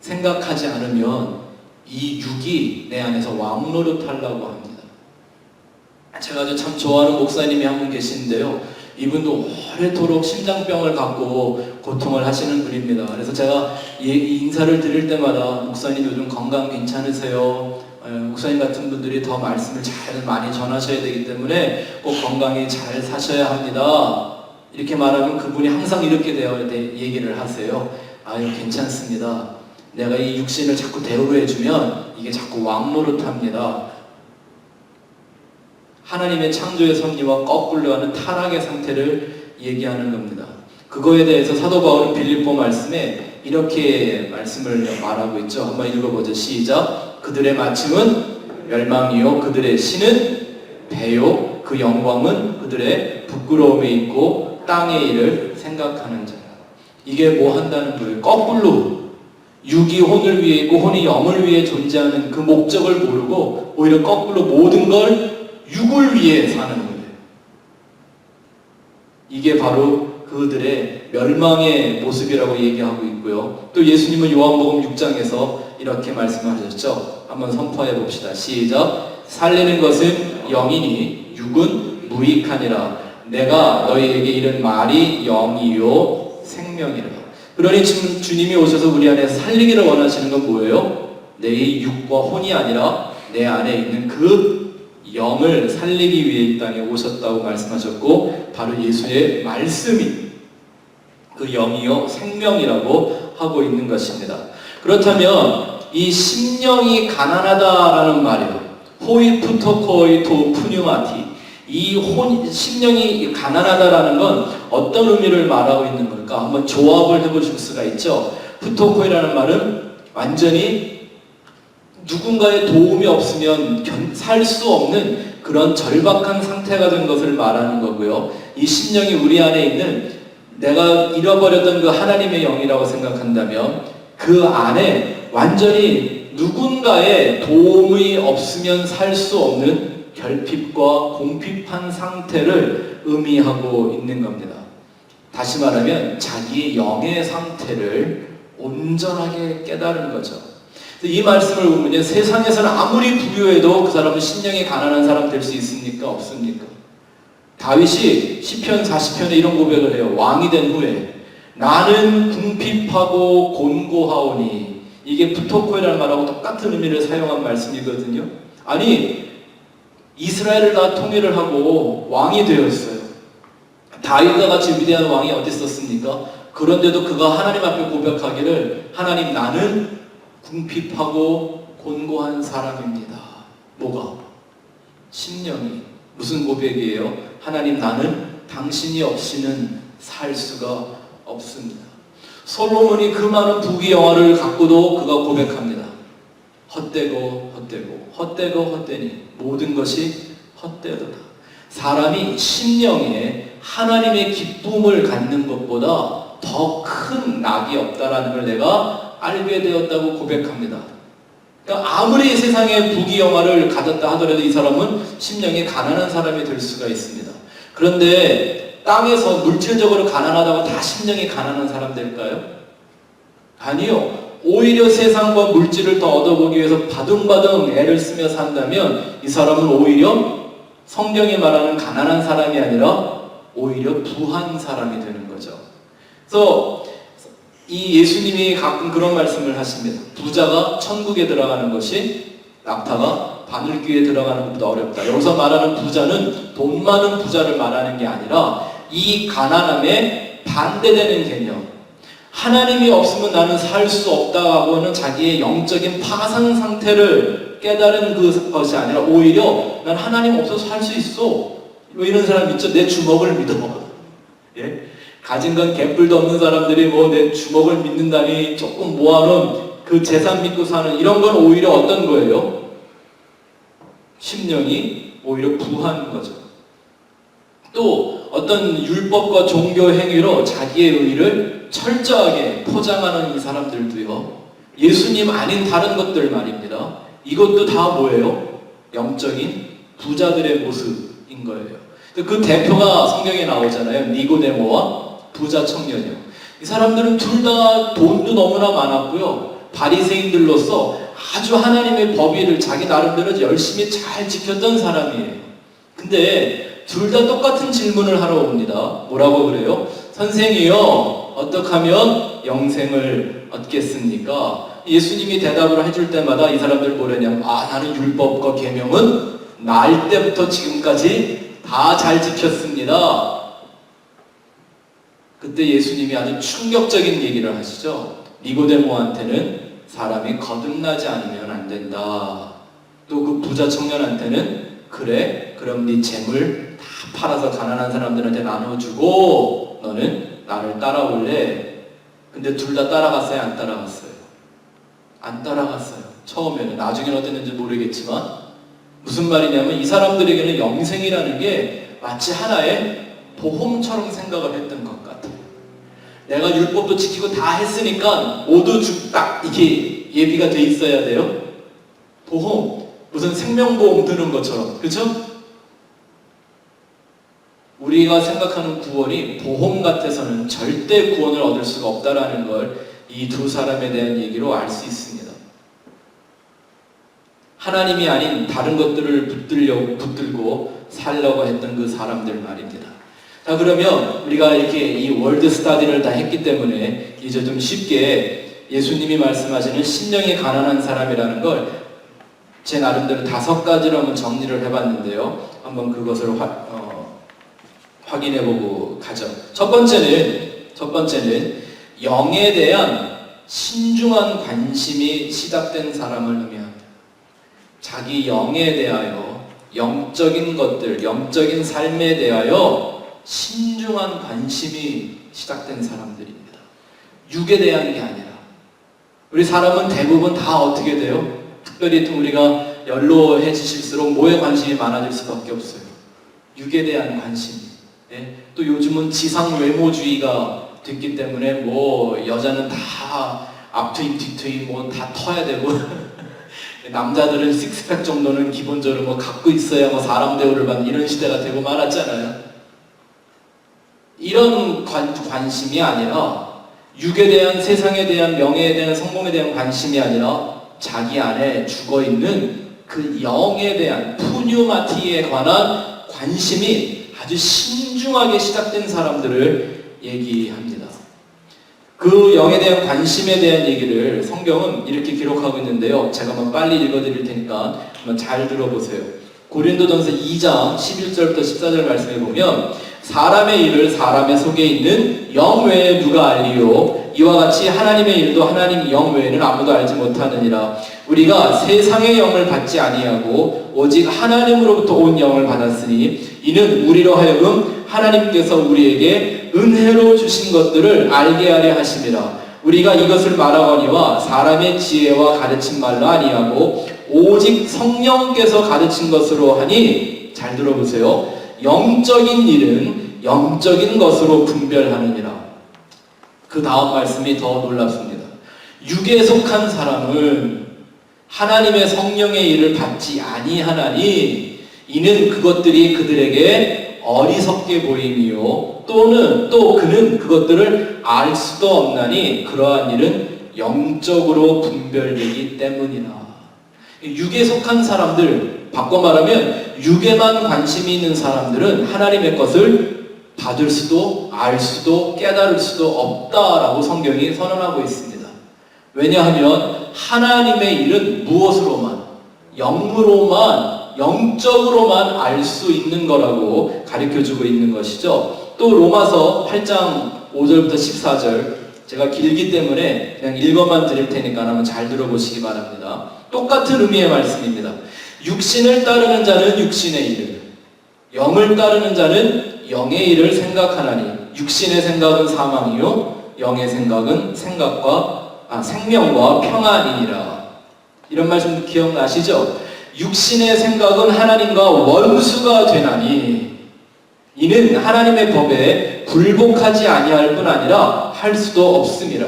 생각하지 않으면 이 육이 내 안에서 왕노릇하려고 합니다. 제가 아주 참 좋아하는 목사님이 한 분 계시는데요. 이분도 오래도록 심장병을 갖고 고통을 하시는 분입니다. 그래서 제가 인사를 드릴 때마다 목사님 요즘 건강 괜찮으세요? 목사님 같은 분들이 더 말씀을 잘 많이 전하셔야 되기 때문에 꼭 건강히 잘 사셔야 합니다. 이렇게 말하면 그분이 항상 이렇게 얘기를 하세요. 아유, 괜찮습니다. 내가 이 육신을 자꾸 대우해주면 이게 자꾸 왕노릇합니다. 하나님의 창조의 섭리와 거꾸로 하는 타락의 상태를 얘기하는 겁니다. 그거에 대해서 사도 바울은 빌립보 말씀에 이렇게 말씀을 말하고 있죠. 한번 읽어보죠. 시작. 그들의 마침은 멸망이요 그들의 신은 배요 그 영광은 그들의 부끄러움에 있고 땅의 일을 생각하는 자라. 이게 뭐 한다는 거예요? 거꾸로 육이 혼을 위해 있고 혼이 영을 위해 존재하는 그 목적을 모르고 오히려 거꾸로 모든 걸 육을 위해 사는 거예요. 이게 바로 그들의 멸망의 모습이라고 얘기하고 있고요. 또 예수님은 요한복음 6장에서 이렇게 말씀하셨죠. 한번 선포해 봅시다. 시작. 살리는 것은 영이니 육은 무익하니라. 내가 너희에게 이른 말이 영이요 생명이라. 그러니 지금 주님이 오셔서 우리 안에 살리기를 원하시는 건 뭐예요? 내 육과 혼이 아니라 내 안에 있는 그 영을 살리기 위해 이 땅에 오셨다고 말씀하셨고 바로 예수의 말씀이 그 영이요 생명이라고 하고 있는 것입니다. 그렇다면 이 심령이 가난하다라는 말이요 호이푸토코이 도 푸뉴마티 이 심령이 가난하다라는 건 어떤 의미를 말하고 있는 걸까? 한번 조합을 해보실 수가 있죠. 푸토코이라는 말은 완전히 누군가의 도움이 없으면 살 수 없는 그런 절박한 상태가 된 것을 말하는 거고요. 이 심령이 우리 안에 있는 내가 잃어버렸던 그 하나님의 영이라고 생각한다면 그 안에 완전히 누군가의 도움이 없으면 살 수 없는 결핍과 공핍한 상태를 의미하고 있는 겁니다. 다시 말하면 자기의 영의 상태를 온전하게 깨달은 거죠. 이 말씀을 보면 세상에서는 아무리 부유해도 그 사람은 심령이 가난한 사람 될 수 있습니까? 없습니까? 다윗이 시편 40편에 이런 고백을 해요. 왕이 된 후에 나는 궁핍하고 곤고하오니 이게 푸토코이라는 말하고 똑같은 의미를 사용한 말씀이거든요. 아니 이스라엘을 다 통일을 하고 왕이 되었어요. 다윗과 같이 위대한 왕이 어디 있었습니까? 그런데도 그가 하나님 앞에 고백하기를 하나님 나는 궁핍하고 곤고한 사람입니다. 뭐가? 심령이. 무슨 고백이에요? 하나님 나는 당신이 없이는 살 수가 없습니다. 솔로몬이 그 많은 부귀영화를 갖고도 그가 고백합니다. 헛되고 헛되니 모든 것이 헛되도다. 사람이 심령에 하나님의 기쁨을 갖는 것보다 더 큰 낙이 없다라는 걸 내가 알게 되었다고 고백합니다. 그러니까 아무리 세상에 부귀영화를 가졌다 하더라도 이 사람은 심령이 가난한 사람이 될 수가 있습니다. 그런데 땅에서 물질적으로 가난하다고 다 심령이 가난한 사람 될까요? 아니요. 오히려 세상과 물질을 더 얻어보기 위해서 바둥바둥 애를 쓰며 산다면 이 사람은 오히려 성경이 말하는 가난한 사람이 아니라 오히려 부한 사람이 되는 거죠. 그래서 이 예수님이 가끔 그런 말씀을 하십니다. 부자가 천국에 들어가는 것이 낙타가 바늘귀에 들어가는 것보다 어렵다. 여기서 말하는 부자는 돈 많은 부자를 말하는 게 아니라 이 가난함에 반대되는 개념. 하나님이 없으면 나는 살 수 없다고는 자기의 영적인 파상 상태를 깨달은 그것이 아니라 오히려 난 하나님 없어서 살 수 있어. 뭐 이런 사람 있죠. 내 주먹을 믿어. 예? 가진 건 개뿔도 없는 사람들이 뭐 내 주먹을 믿는다니 조금 모아놓은 그 재산 믿고 사는 이런 건 오히려 어떤 거예요? 심령이 오히려 부한 거죠. 또 어떤 율법과 종교 행위로 자기의 의의를 철저하게 포장하는 이 사람들도요. 예수님 아닌 다른 것들 말입니다. 이것도 다 뭐예요? 영적인 부자들의 모습인 거예요. 그 대표가 성경에 나오잖아요. 니고데모와 부자 청년이요. 이 사람들은 둘 다 돈도 너무나 많았고요. 바리새인들로서 아주 하나님의 법의를 자기 나름대로 열심히 잘 지켰던 사람이에요. 근데 둘 다 똑같은 질문을 하러 옵니다. 뭐라고 그래요? 선생이요, 어떻게 하면 영생을 얻겠습니까? 예수님이 대답을 해줄 때마다 이 사람들 뭐라냐면, 나는 율법과 계명은 날 때부터 지금까지 다 잘 지켰습니다. 그때 예수님이 아주 충격적인 얘기를 하시죠. 니고데모한테는 사람이 거듭나지 않으면 안 된다. 또 그 부자 청년한테는 그래, 그럼 네 재물 다 팔아서 가난한 사람들한테 나눠주고 너는 나를 따라올래? 근데 둘 다 따라갔어요? 안 따라갔어요? 안 따라갔어요. 처음에는. 나중에는 어땠는지 모르겠지만 무슨 말이냐면 이 사람들에게는 영생이라는 게 마치 하나의 보험처럼 생각을 했던 것 같아요. 내가 율법도 지키고 다 했으니까 모두 딱 이게 예비가 돼 있어야 돼요. 보험, 무슨 생명보험 드는 것처럼, 그렇죠? 우리가 생각하는 구원이 보험 같아서는 절대 구원을 얻을 수가 없다라는 걸 이 두 사람에 대한 얘기로 알 수 있습니다. 하나님이 아닌 다른 것들을 붙들고 살려고 했던 그 사람들 말입니다. 자, 그러면 우리가 이렇게 이 월드 스타디를 다 했기 때문에 이제 좀 쉽게 예수님이 말씀하시는 심령이 가난한 사람이라는 걸 제 나름대로 5가지로 한번 정리를 해봤는데요. 한번 그것을 확인해보고 가죠. 첫 번째는 영에 대한 신중한 관심이 시작된 사람을 의미합니다. 자기 영에 대하여, 영적인 것들, 영적인 삶에 대하여 신중한 관심이 시작된 사람들입니다. 육에 대한 게 아니라. 우리 사람은 대부분 다 어떻게 돼요? 특별히 또 우리가 연로해지실수록 뭐에 관심이 많아질 수밖에 없어요. 육에 대한 관심. 네? 또 요즘은 지상 외모주의가 됐기 때문에 뭐 여자는 다 앞트임 뒤트임 뭐 다 터야 되고 남자들은 식스팩 정도는 기본적으로 뭐 갖고 있어야 뭐 사람 대우를 받는 이런 시대가 되고 말았잖아요. 이런 관심이 아니라 육에 대한, 세상에 대한, 명예에 대한, 성공에 대한 관심이 아니라 자기 안에 죽어있는 그 영에 대한 푸뉴마티에 관한 관심이 아주 신중하게 시작된 사람들을 얘기합니다. 그 영에 대한 관심에 대한 얘기를 성경은 이렇게 기록하고 있는데요. 제가 한번 빨리 읽어드릴 테니까 한번 잘 들어보세요. 고린도전서 2장 11절부터 14절 말씀해 보면, 사람의 일을 사람의 속에 있는 영 외에 누가 알리요? 이와 같이 하나님의 일도 하나님 영 외에는 아무도 알지 못하느니라. 우리가 세상의 영을 받지 아니하고 오직 하나님으로부터 온 영을 받았으니 이는 우리로 하여금 하나님께서 우리에게 은혜로 주신 것들을 알게 하려 하심이라. 우리가 이것을 말하거니와 사람의 지혜와 가르친 말로 아니하고 오직 성령께서 가르친 것으로 하니, 잘 들어보세요. 영적인 일은 영적인 것으로 분별하느니라. 그 다음 말씀이 더 놀랍습니다. 육에 속한 사람은 하나님의 성령의 일을 받지 아니하나니 이는 그것들이 그들에게 어리석게 보임이요 또는 또 그는 그것들을 알 수도 없나니 그러한 일은 영적으로 분별되기 때문이라. 육에 속한 사람들, 바꿔 말하면 육에만 관심이 있는 사람들은 하나님의 것을 받을 수도 알 수도 깨달을 수도 없다라고 성경이 선언하고 있습니다. 왜냐하면 하나님의 일은 무엇으로만, 영으로만, 영적으로만 알 수 있는 거라고 가르쳐주고 있는 것이죠. 또 로마서 8장 5절부터 14절, 제가 길기 때문에 그냥 읽어만 드릴 테니까 한번 잘 들어보시기 바랍니다. 똑같은 의미의 말씀입니다. 육신을 따르는 자는 육신의 일을, 영을 따르는 자는 영의 일을 생각하나니 육신의 생각은 사망이요 영의 생각은 생명과 평안이니라. 이런 말씀 기억나시죠? 육신의 생각은 하나님과 원수가 되나니 이는 하나님의 법에 굴복하지 아니할 뿐 아니라 할 수도 없음이라.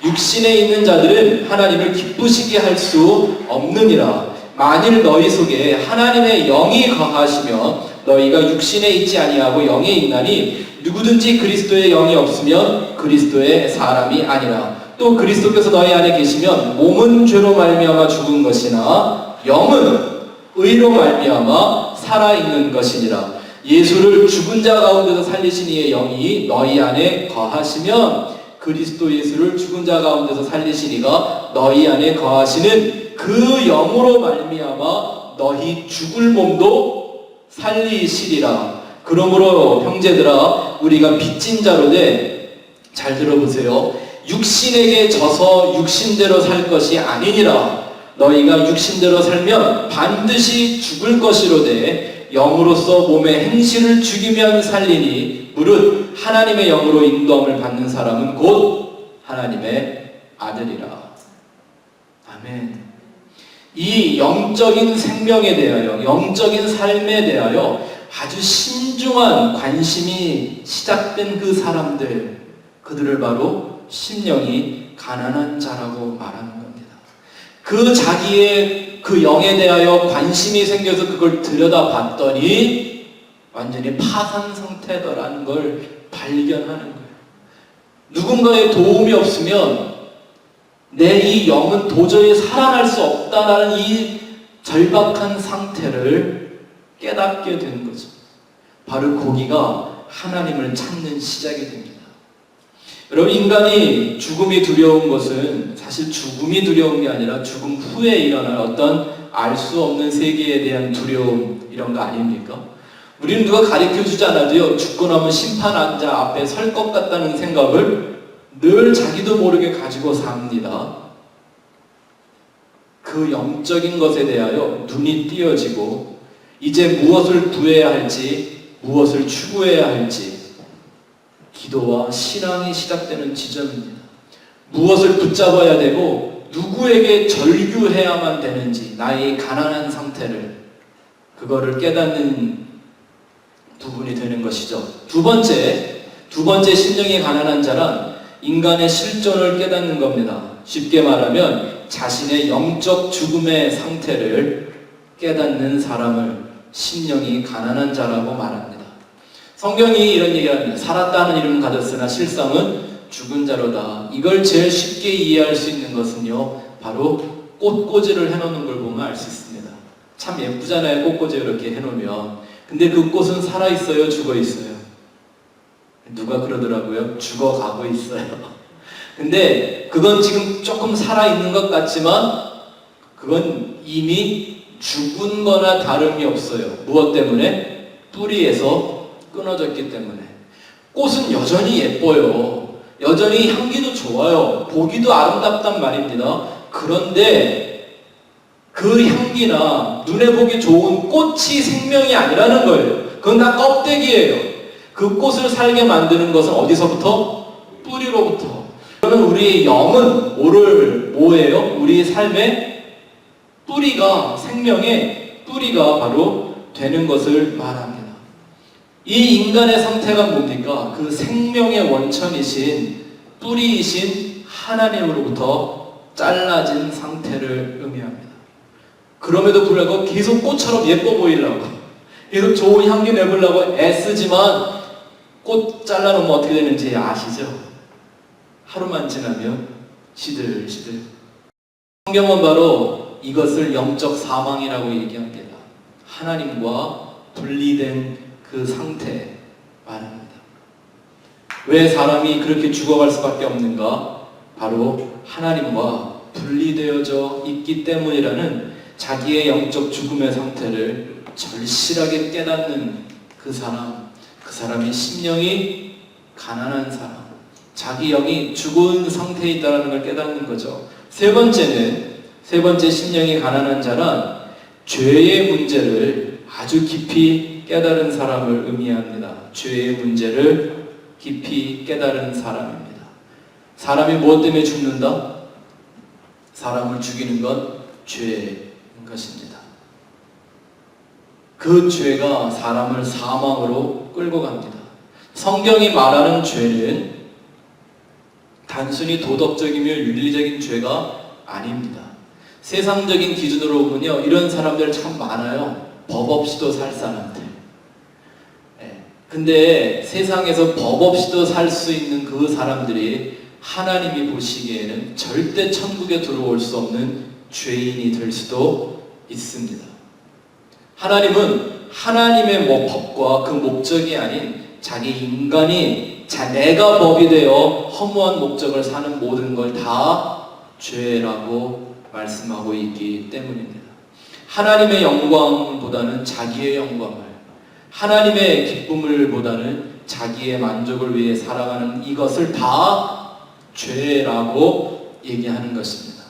육신에 있는 자들은 하나님을 기쁘시게 할 수 없느니라. 만일 너희 속에 하나님의 영이 거하시면 너희가 육신에 있지 아니하고 영에 있나니 누구든지 그리스도의 영이 없으면 그리스도의 사람이 아니라. 또 그리스도께서 너희 안에 계시면 몸은 죄로 말미암아 죽은 것이나 영은 의로 말미암아 살아있는 것이니라. 예수를 죽은 자 가운데서 살리신 이의 영이 너희 안에 거하시면 그리스도 예수를 죽은 자 가운데서 살리신 이가 너희 안에 거하시는 그 영으로 말미암아 너희 죽을 몸도 살리시리라. 그러므로 형제들아 우리가 빚진 자로 잘 들어보세요. 육신에게 져서 육신대로 살 것이 아니니라. 너희가 육신대로 살면 반드시 죽을 것이로되 영으로서 몸의 행실을 죽이면 살리니 무릇 하나님의 영으로 인도함을 받는 사람은 곧 하나님의 아들이라. 아멘. 이 영적인 생명에 대하여, 영적인 삶에 대하여 아주 신중한 관심이 시작된 그 사람들, 그들을 바로 심령이 가난한 자라고 말하는 겁니다. 그 자기의 그 영에 대하여 관심이 생겨서 그걸 들여다봤더니 완전히 파산 상태더라는 걸 발견하는 거예요. 누군가의 도움이 없으면 내 이 영은 도저히 살아날 수 없다라는 이 절박한 상태를 깨닫게 되는 거죠. 바로 거기가 하나님을 찾는 시작이 됩니다. 여러분, 인간이 죽음이 두려운 것은 사실 죽음이 두려운 게 아니라 죽음 후에 일어날 어떤 알 수 없는 세계에 대한 두려움, 이런 거 아닙니까? 우리는 누가 가르쳐주지 않아도요, 죽고 나면 심판한자 앞에 설 것 같다는 생각을 늘 자기도 모르게 가지고 삽니다. 그 영적인 것에 대하여 눈이 띄어지고 이제 무엇을 구해야 할지, 무엇을 추구해야 할지 기도와 신앙이 시작되는 지점입니다. 무엇을 붙잡아야 되고 누구에게 절규해야만 되는지, 나의 가난한 상태를, 그거를 깨닫는 부분이 되는 것이죠. 두 번째 심령이 가난한 자란 인간의 실존을 깨닫는 겁니다. 쉽게 말하면 자신의 영적 죽음의 상태를 깨닫는 사람을 심령이 가난한 자라고 말합니다. 성경이 이런 얘기를 합니다. 살았다는 이름은 가졌으나 실상은 죽은 자로다. 이걸 제일 쉽게 이해할 수 있는 것은요, 바로 꽃꽂이를 해놓는 걸 보면 알 수 있습니다. 참 예쁘잖아요, 꽃꽂이 이렇게 해놓으면. 근데 그 꽃은 살아있어요, 죽어있어요? 누가 그러더라고요. 죽어가고 있어요. 근데 그건 지금 조금 살아있는 것 같지만 그건 이미 죽은 거나 다름이 없어요. 무엇 때문에? 뿌리에서 끊어졌기 때문에. 꽃은 여전히 예뻐요. 여전히 향기도 좋아요. 보기도 아름답단 말입니다. 그런데 그 향기나 눈에 보기 좋은 꽃이 생명이 아니라는 거예요. 그건 다 껍데기예요. 그 꽃을 살게 만드는 것은 어디서부터? 뿌리로부터. 그러면 우리의 영은 뭐예요? 우리의 삶의 뿌리가, 생명의 뿌리가 바로 되는 것을 말합니다. 이 인간의 상태가 뭡니까? 그 생명의 원천이신, 뿌리이신 하나님으로부터 잘라진 상태를 의미합니다. 그럼에도 불구하고 계속 꽃처럼 예뻐 보이려고, 계속 좋은 향기 내보려고 애쓰지만 꽃 잘라놓으면 어떻게 되는지 아시죠? 하루만 지나면 시들시들. 성경은 바로 이것을 영적 사망이라고 얘기합니다. 하나님과 분리된 그 상태 말합니다. 왜 사람이 그렇게 죽어갈 수밖에 없는가? 바로 하나님과 분리되어져 있기 때문이라는 자기의 영적 죽음의 상태를 절실하게 깨닫는 그 사람이 심령이 가난한 사람, 자기 영이 죽은 상태에 있다는 걸 깨닫는 거죠. 세 번째 심령이 가난한 자란 죄의 문제를 아주 깊이 깨달은 사람을 의미합니다. 죄의 문제를 깊이 깨달은 사람입니다. 사람이 무엇 때문에 죽는다? 사람을 죽이는 건 죄인 것입니다. 그 죄가 사람을 사망으로 끌고 갑니다. 성경이 말하는 죄는 단순히 도덕적이며 윤리적인 죄가 아닙니다. 세상적인 기준으로 보면요, 이런 사람들 참 많아요. 법 없이도 살 사람들. 근데 세상에서 법 없이도 살 수 있는 그 사람들이 하나님이 보시기에는 절대 천국에 들어올 수 없는 죄인이 될 수도 있습니다. 하나님은 하나님의 법과 그 목적이 아닌 자기 인간이 내가 법이 되어 허무한 목적을 사는 모든 걸 다 죄라고 말씀하고 있기 때문입니다. 하나님의 영광보다는 자기의 영광을, 하나님의 기쁨을 보다는 자기의 만족을 위해 살아가는 이것을 다 죄라고 얘기하는 것입니다.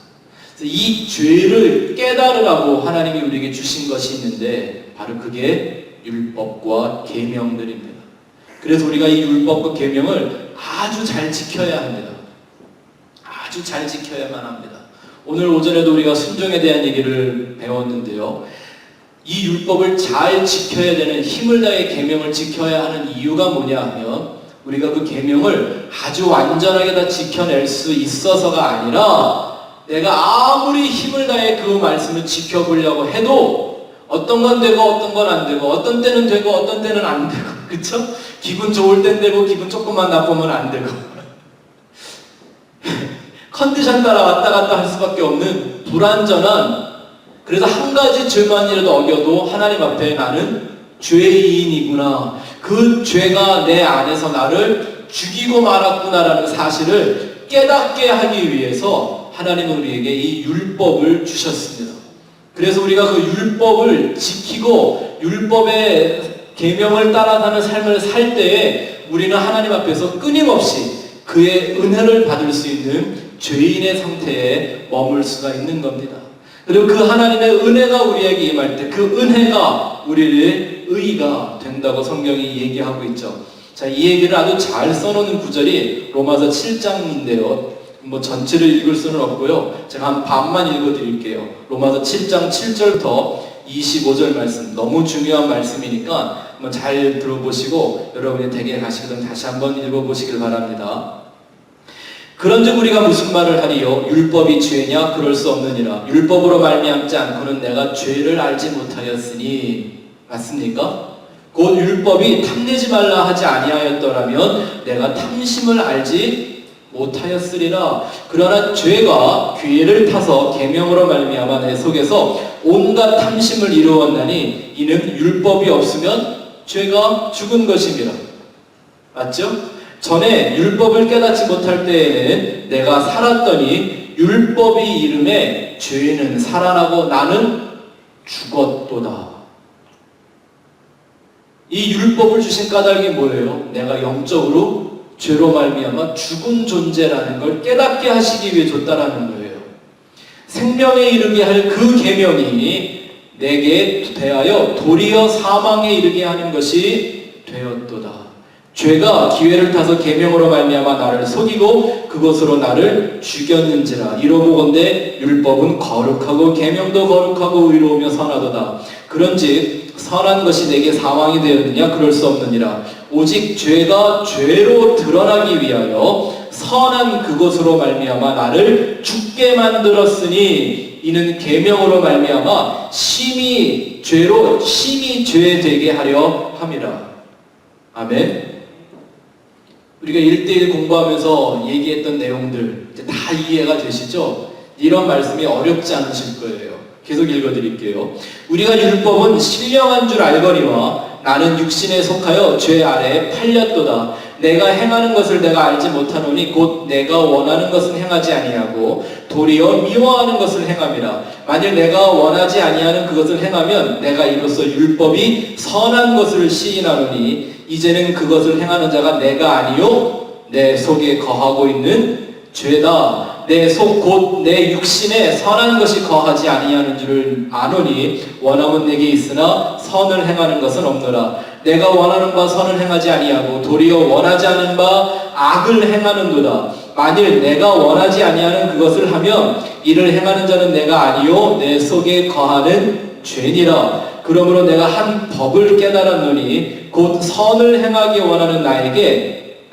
이 죄를 깨달으라고 하나님이 우리에게 주신 것이 있는데 바로 그게 율법과 계명들입니다. 그래서 우리가 이 율법과 계명을 아주 잘 지켜야 합니다. 아주 잘 지켜야만 합니다. 오늘 오전에도 우리가 순종에 대한 얘기를 배웠는데요. 이 율법을 잘 지켜야 되는, 힘을 다해 계명을 지켜야 하는 이유가 뭐냐 하면 우리가 그 계명을 아주 완전하게 다 지켜낼 수 있어서가 아니라 내가 아무리 힘을 다해 그 말씀을 지켜보려고 해도 어떤 건 되고 어떤 건 안 되고, 어떤 때는 되고 어떤 때는 안 되고, 그쵸? 기분 좋을 땐 되고 기분 조금만 나쁘면 안 되고 컨디션 따라 왔다 갔다 할 수밖에 없는 불완전한, 그래서 한 가지 죄만이라도 어겨도 하나님 앞에 나는 죄인이구나, 그 죄가 내 안에서 나를 죽이고 말았구나라는 사실을 깨닫게 하기 위해서 하나님은 우리에게 이 율법을 주셨습니다. 그래서 우리가 그 율법을 지키고 율법의 계명을 따라 사는 삶을 살 때에 우리는 하나님 앞에서 끊임없이 그의 은혜를 받을 수 있는 죄인의 상태에 머물 수가 있는 겁니다. 그리고 그 하나님의 은혜가 우리에게 임할 때 그 은혜가 우리의 의가 된다고 성경이 얘기하고 있죠. 자, 이 얘기를 아주 잘 써놓는 구절이 로마서 7장인데요. 뭐 전체를 읽을 수는 없고요. 제가 한 반만 읽어드릴게요. 로마서 7장 7절부터 25절 말씀, 너무 중요한 말씀이니까 한번 잘 들어보시고 여러분이 댁에 가시거든 다시 한번 읽어보시길 바랍니다. 그런즉 우리가 무슨 말을 하리요? 율법이 죄냐? 그럴 수 없느니라. 율법으로 말미암지 않고는 내가 죄를 알지 못하였으니. 맞습니까? 곧 율법이 탐내지 말라 하지 아니하였더라면 내가 탐심을 알지 못하였으리라. 그러나 죄가 기회를 타서 계명으로 말미암아 내 속에서 온갖 탐심을 이루었나니 이는 율법이 없으면 죄가 죽은 것입니다. 맞죠? 전에 율법을 깨닫지 못할 때에는 내가 살았더니 율법이 이름에 죄는 살아나고 나는 죽었도다. 이 율법을 주신 까닭이 뭐예요? 내가 영적으로 죄로 말미암아 죽은 존재라는 걸 깨닫게 하시기 위해 줬다라는 거예요. 생명에 이르게 할 그 계명이 내게 대하여 도리어 사망에 이르게 하는 것이 되었도다. 죄가 기회를 타서 계명으로 말미암아 나를 속이고 그것으로 나를 죽였는지라. 이러보건대 율법은 거룩하고 계명도 거룩하고 의로우며 선하도다. 그런즉 선한 것이 내게 사망이 되었느냐? 그럴 수 없느니라. 오직 죄가 죄로 드러나기 위하여 선한 그것으로 말미암아 나를 죽게 만들었으니 이는 계명으로 말미암아 심히 죄되게 하려 함이라. 아멘. 우리가 1:1 공부하면서 얘기했던 내용들 이제 다 이해가 되시죠? 이런 말씀이 어렵지 않으실 거예요. 계속 읽어드릴게요. 우리가 율법은 신령한 줄 알거니와 나는 육신에 속하여 죄 아래에 팔렸도다. 내가 행하는 것을 내가 알지 못하노니 곧 내가 원하는 것은 행하지 아니하고 도리어 미워하는 것을 행함이라. 만일 내가 원하지 아니하는 그것을 행하면 내가 이로써 율법이 선한 것을 시인하노니 이제는 그것을 행하는 자가 내가 아니요 내 속에 거하고 있는 죄다. 내 속 곧 내 육신에 선한 것이 거하지 아니하는 줄을 아노니 원함은 내게 있으나 선을 행하는 것은 없노라. 내가 원하는 바 선을 행하지 아니하고 도리어 원하지 않은 바 악을 행하는도다. 만일 내가 원하지 아니하는 그것을 하면 이를 행하는 자는 내가 아니요 내 속에 거하는 죄니라. 그러므로 내가 한 법을 깨달았노니 곧 선을 행하기 원하는 나에게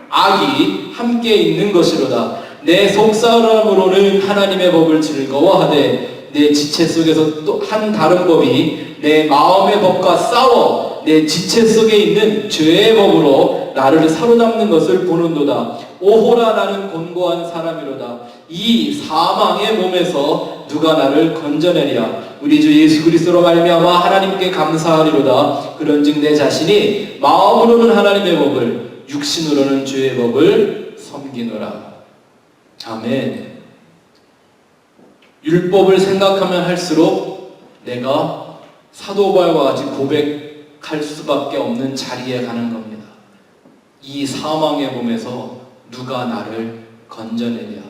악이 함께 있는 것이로다. 내 속사람으로는 하나님의 법을 즐거워하되 내 지체 속에서 또 한 다른 법이 내 마음의 법과 싸워 내 지체 속에 있는 죄의 법으로 나를 사로잡는 것을 보는도다. 오호라 나는 곤고한 사람이로다. 이 사망의 몸에서 누가 나를 건져내랴. 우리 주 예수 그리스도로 말미암아 하나님께 감사하리로다. 그런즉 내 자신이 마음으로는 하나님의 법을, 육신으로는 죄의 법을 섬기노라. 아멘. 율법을 생각하면 할수록 내가 사도 바울과 같이 고백할 수밖에 없는 자리에 가는 겁니다. 이 사망의 몸에서 누가 나를 건져내랴.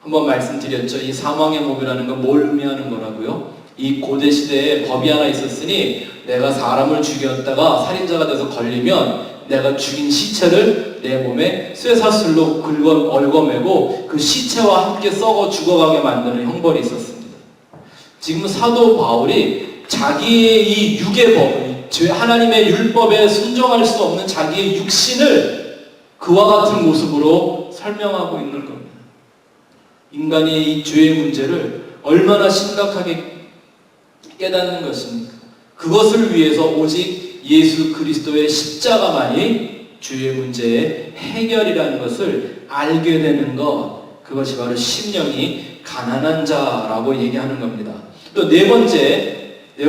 한번 말씀드렸죠. 이 사망의 몸이라는 건 뭘 의미하는 거라고요? 이 고대 시대에 법이 하나 있었으니 내가 사람을 죽였다가 살인자가 돼서 걸리면 내가 죽인 시체를 내 몸에 쇠사슬로 얽어매고 그 시체와 함께 썩어 죽어가게 만드는 형벌이 있었습니다. 지금 사도 바울이 자기의 이 육의 법, 하나님의 율법에 순종할 수 없는 자기의 육신을 그와 같은 모습으로 설명하고 있는 겁니다. 인간의 이 죄의 문제를 얼마나 심각하게 깨닫는 것입니까? 그것을 위해서 오직 예수 그리스도의 십자가만이 죄의 문제의 해결이라는 것을 알게 되는 것, 그것이 바로 심령이 가난한 자라고 얘기하는 겁니다. 또 네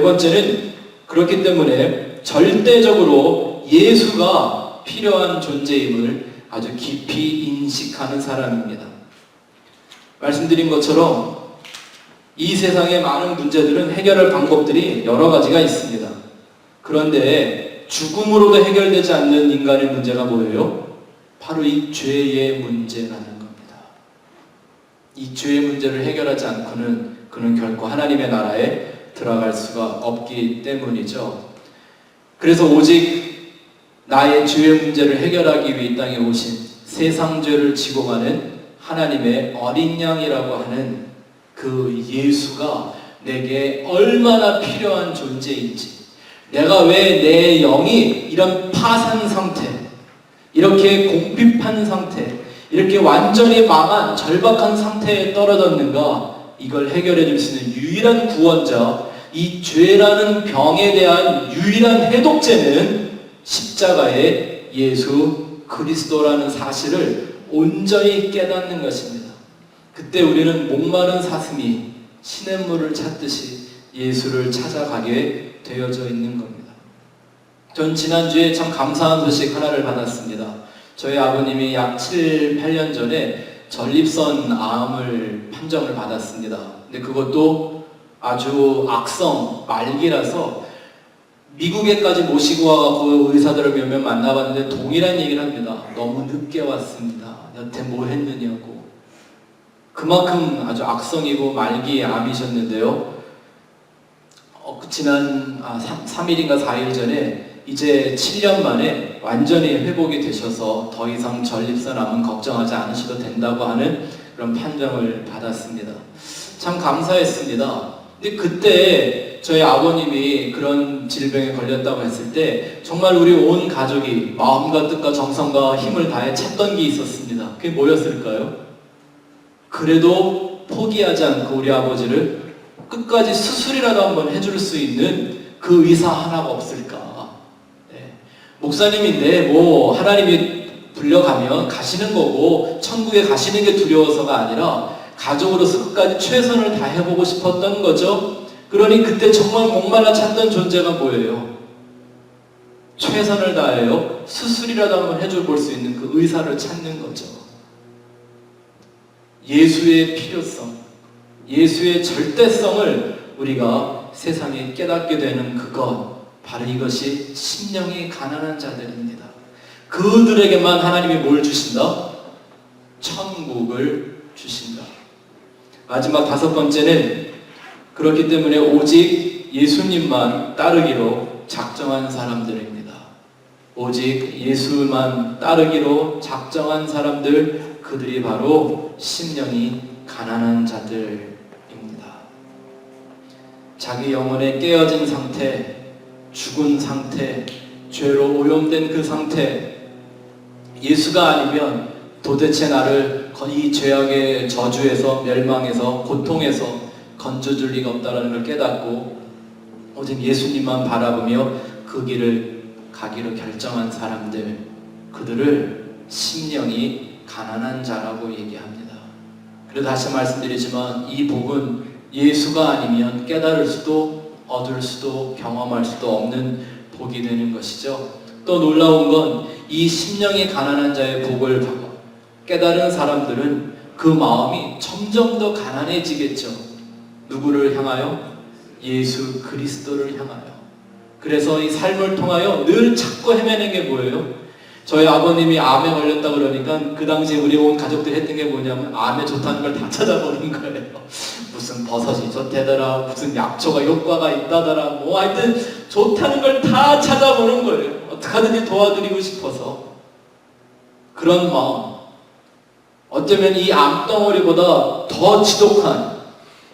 번째는 그렇기 때문에 절대적으로 예수가 필요한 존재임을 아주 깊이 인식하는 사람입니다. 말씀드린 것처럼 이 세상의 많은 문제들은 해결할 방법들이 여러 가지가 있습니다. 그런데 죽음으로도 해결되지 않는 인간의 문제가 뭐예요? 바로 이 죄의 문제라는 겁니다. 이 죄의 문제를 해결하지 않고는 그는 결코 하나님의 나라에 들어갈 수가 없기 때문이죠. 그래서 오직 나의 죄의 문제를 해결하기 위해 이 땅에 오신 세상 죄를 지고 가는 하나님의 어린 양이라고 하는 그 예수가 내게 얼마나 필요한 존재인지, 내가 왜 내 영이 이런 파산 상태, 이렇게 공핍한 상태, 이렇게 완전히 망한 절박한 상태에 떨어졌는가, 이걸 해결해 줄 수 있는 유일한 구원자, 이 죄라는 병에 대한 유일한 해독제는 십자가의 예수 그리스도라는 사실을 온전히 깨닫는 것입니다. 그때 우리는 목마른 사슴이 시냇물을 찾듯이 예수를 찾아가게 되어져 있는 겁니다. 전 지난주에 참 감사한 소식 하나를 받았습니다. 저희 아버님이 약 7, 8년 전에 전립선 암을 판정을 받았습니다. 근데 그것도 아주 악성 말기라서 미국에까지 모시고 와서 의사들을 몇몇 만나봤는데 동일한 얘기를 합니다. 너무 늦게 왔습니다. 여태 뭐 했느냐고. 그만큼 아주 악성이고 말기의 암이셨는데요. 지난 3일인가 4일 전에 이제 7년 만에 완전히 회복이 되셔서 더 이상 전립선 암은 걱정하지 않으셔도 된다고 하는 그런 판정을 받았습니다. 참 감사했습니다. 근데 그때 저희 아버님이 그런 질병에 걸렸다고 했을 때 정말 우리 온 가족이 마음과 뜻과 정성과 힘을 다해 찾던 게 있었습니다. 그게 뭐였을까요? 그래도 포기하지 않고 우리 아버지를 끝까지 수술이라도 한번 해줄 수 있는 그 의사 하나가 없을까? 네. 목사님인데 뭐 하나님이 불려가면 가시는 거고 천국에 가시는 게 두려워서가 아니라 가족으로서 끝까지 최선을 다해보고 싶었던 거죠. 그러니 그때 정말 목말라 찾던 존재가 뭐예요? 최선을 다해요. 수술이라도 한번 해줘 볼 수 있는 그 의사를 찾는 거죠. 예수의 필요성, 예수의 절대성을 우리가 세상에 깨닫게 되는 그것, 바로 이것이 심령이 가난한 자들입니다. 그들에게만 하나님이 뭘 주신다? 천국을 주신다. 마지막 5번째는 그렇기 때문에 오직 예수님만 따르기로 작정한 사람들입니다. 오직 예수만 따르기로 작정한 사람들, 그들이 바로 심령이 가난한 자들입니다. 자기 영혼의 깨어진 상태, 죽은 상태, 죄로 오염된 그 상태, 예수가 아니면 도대체 나를 이 죄악의 저주에서, 멸망에서, 고통에서 건져줄 리가 없다는 걸 깨닫고 오직 예수님만 바라보며 그 길을 가기로 결정한 사람들, 그들을 심령이 가난한 자라고 얘기합니다. 그리고 다시 말씀드리지만 이 복은 예수가 아니면 깨달을 수도 얻을 수도 경험할 수도 없는 복이 되는 것이죠. 또 놀라운 건 이 심령이 가난한 자의 복을 깨달은 사람들은 그 마음이 점점 더 가난해지겠죠. 누구를 향하여? 예수 그리스도를 향하여. 그래서 이 삶을 통하여 늘 찾고 헤매는 게 뭐예요? 저희 아버님이 암에 걸렸다 그러니까 그 당시에 우리 온 가족들이 했던 게 뭐냐면 암에 좋다는 걸 다 찾아보는 거예요. 무슨 버섯이 좋대더라, 무슨 약초가 효과가 있다더라, 뭐 하여튼 좋다는 걸 다 찾아보는 거예요. 어떻게든지 도와드리고 싶어서. 그런 마음, 어쩌면 이 암덩어리보다 더 지독한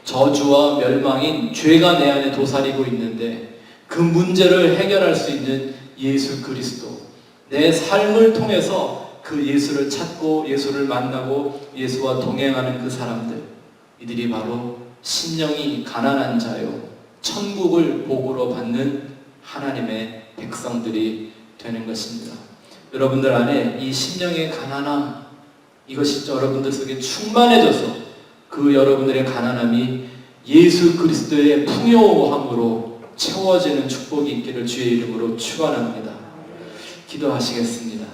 저주와 멸망인 죄가 내 안에 도사리고 있는데 그 문제를 해결할 수 있는 예수 그리스도, 내 삶을 통해서 그 예수를 찾고 예수를 만나고 예수와 동행하는 그 사람들, 이들이 바로 심령이 가난한 자요, 천국을 복으로 받는 하나님의 백성들이 되는 것입니다. 여러분들 안에 이 심령의 가난함, 이것이 여러분들 속에 충만해져서 그 여러분들의 가난함이 예수 그리스도의 풍요함으로 채워지는 축복이 있기를 주의 이름으로 축원합니다. 기도하시겠습니다.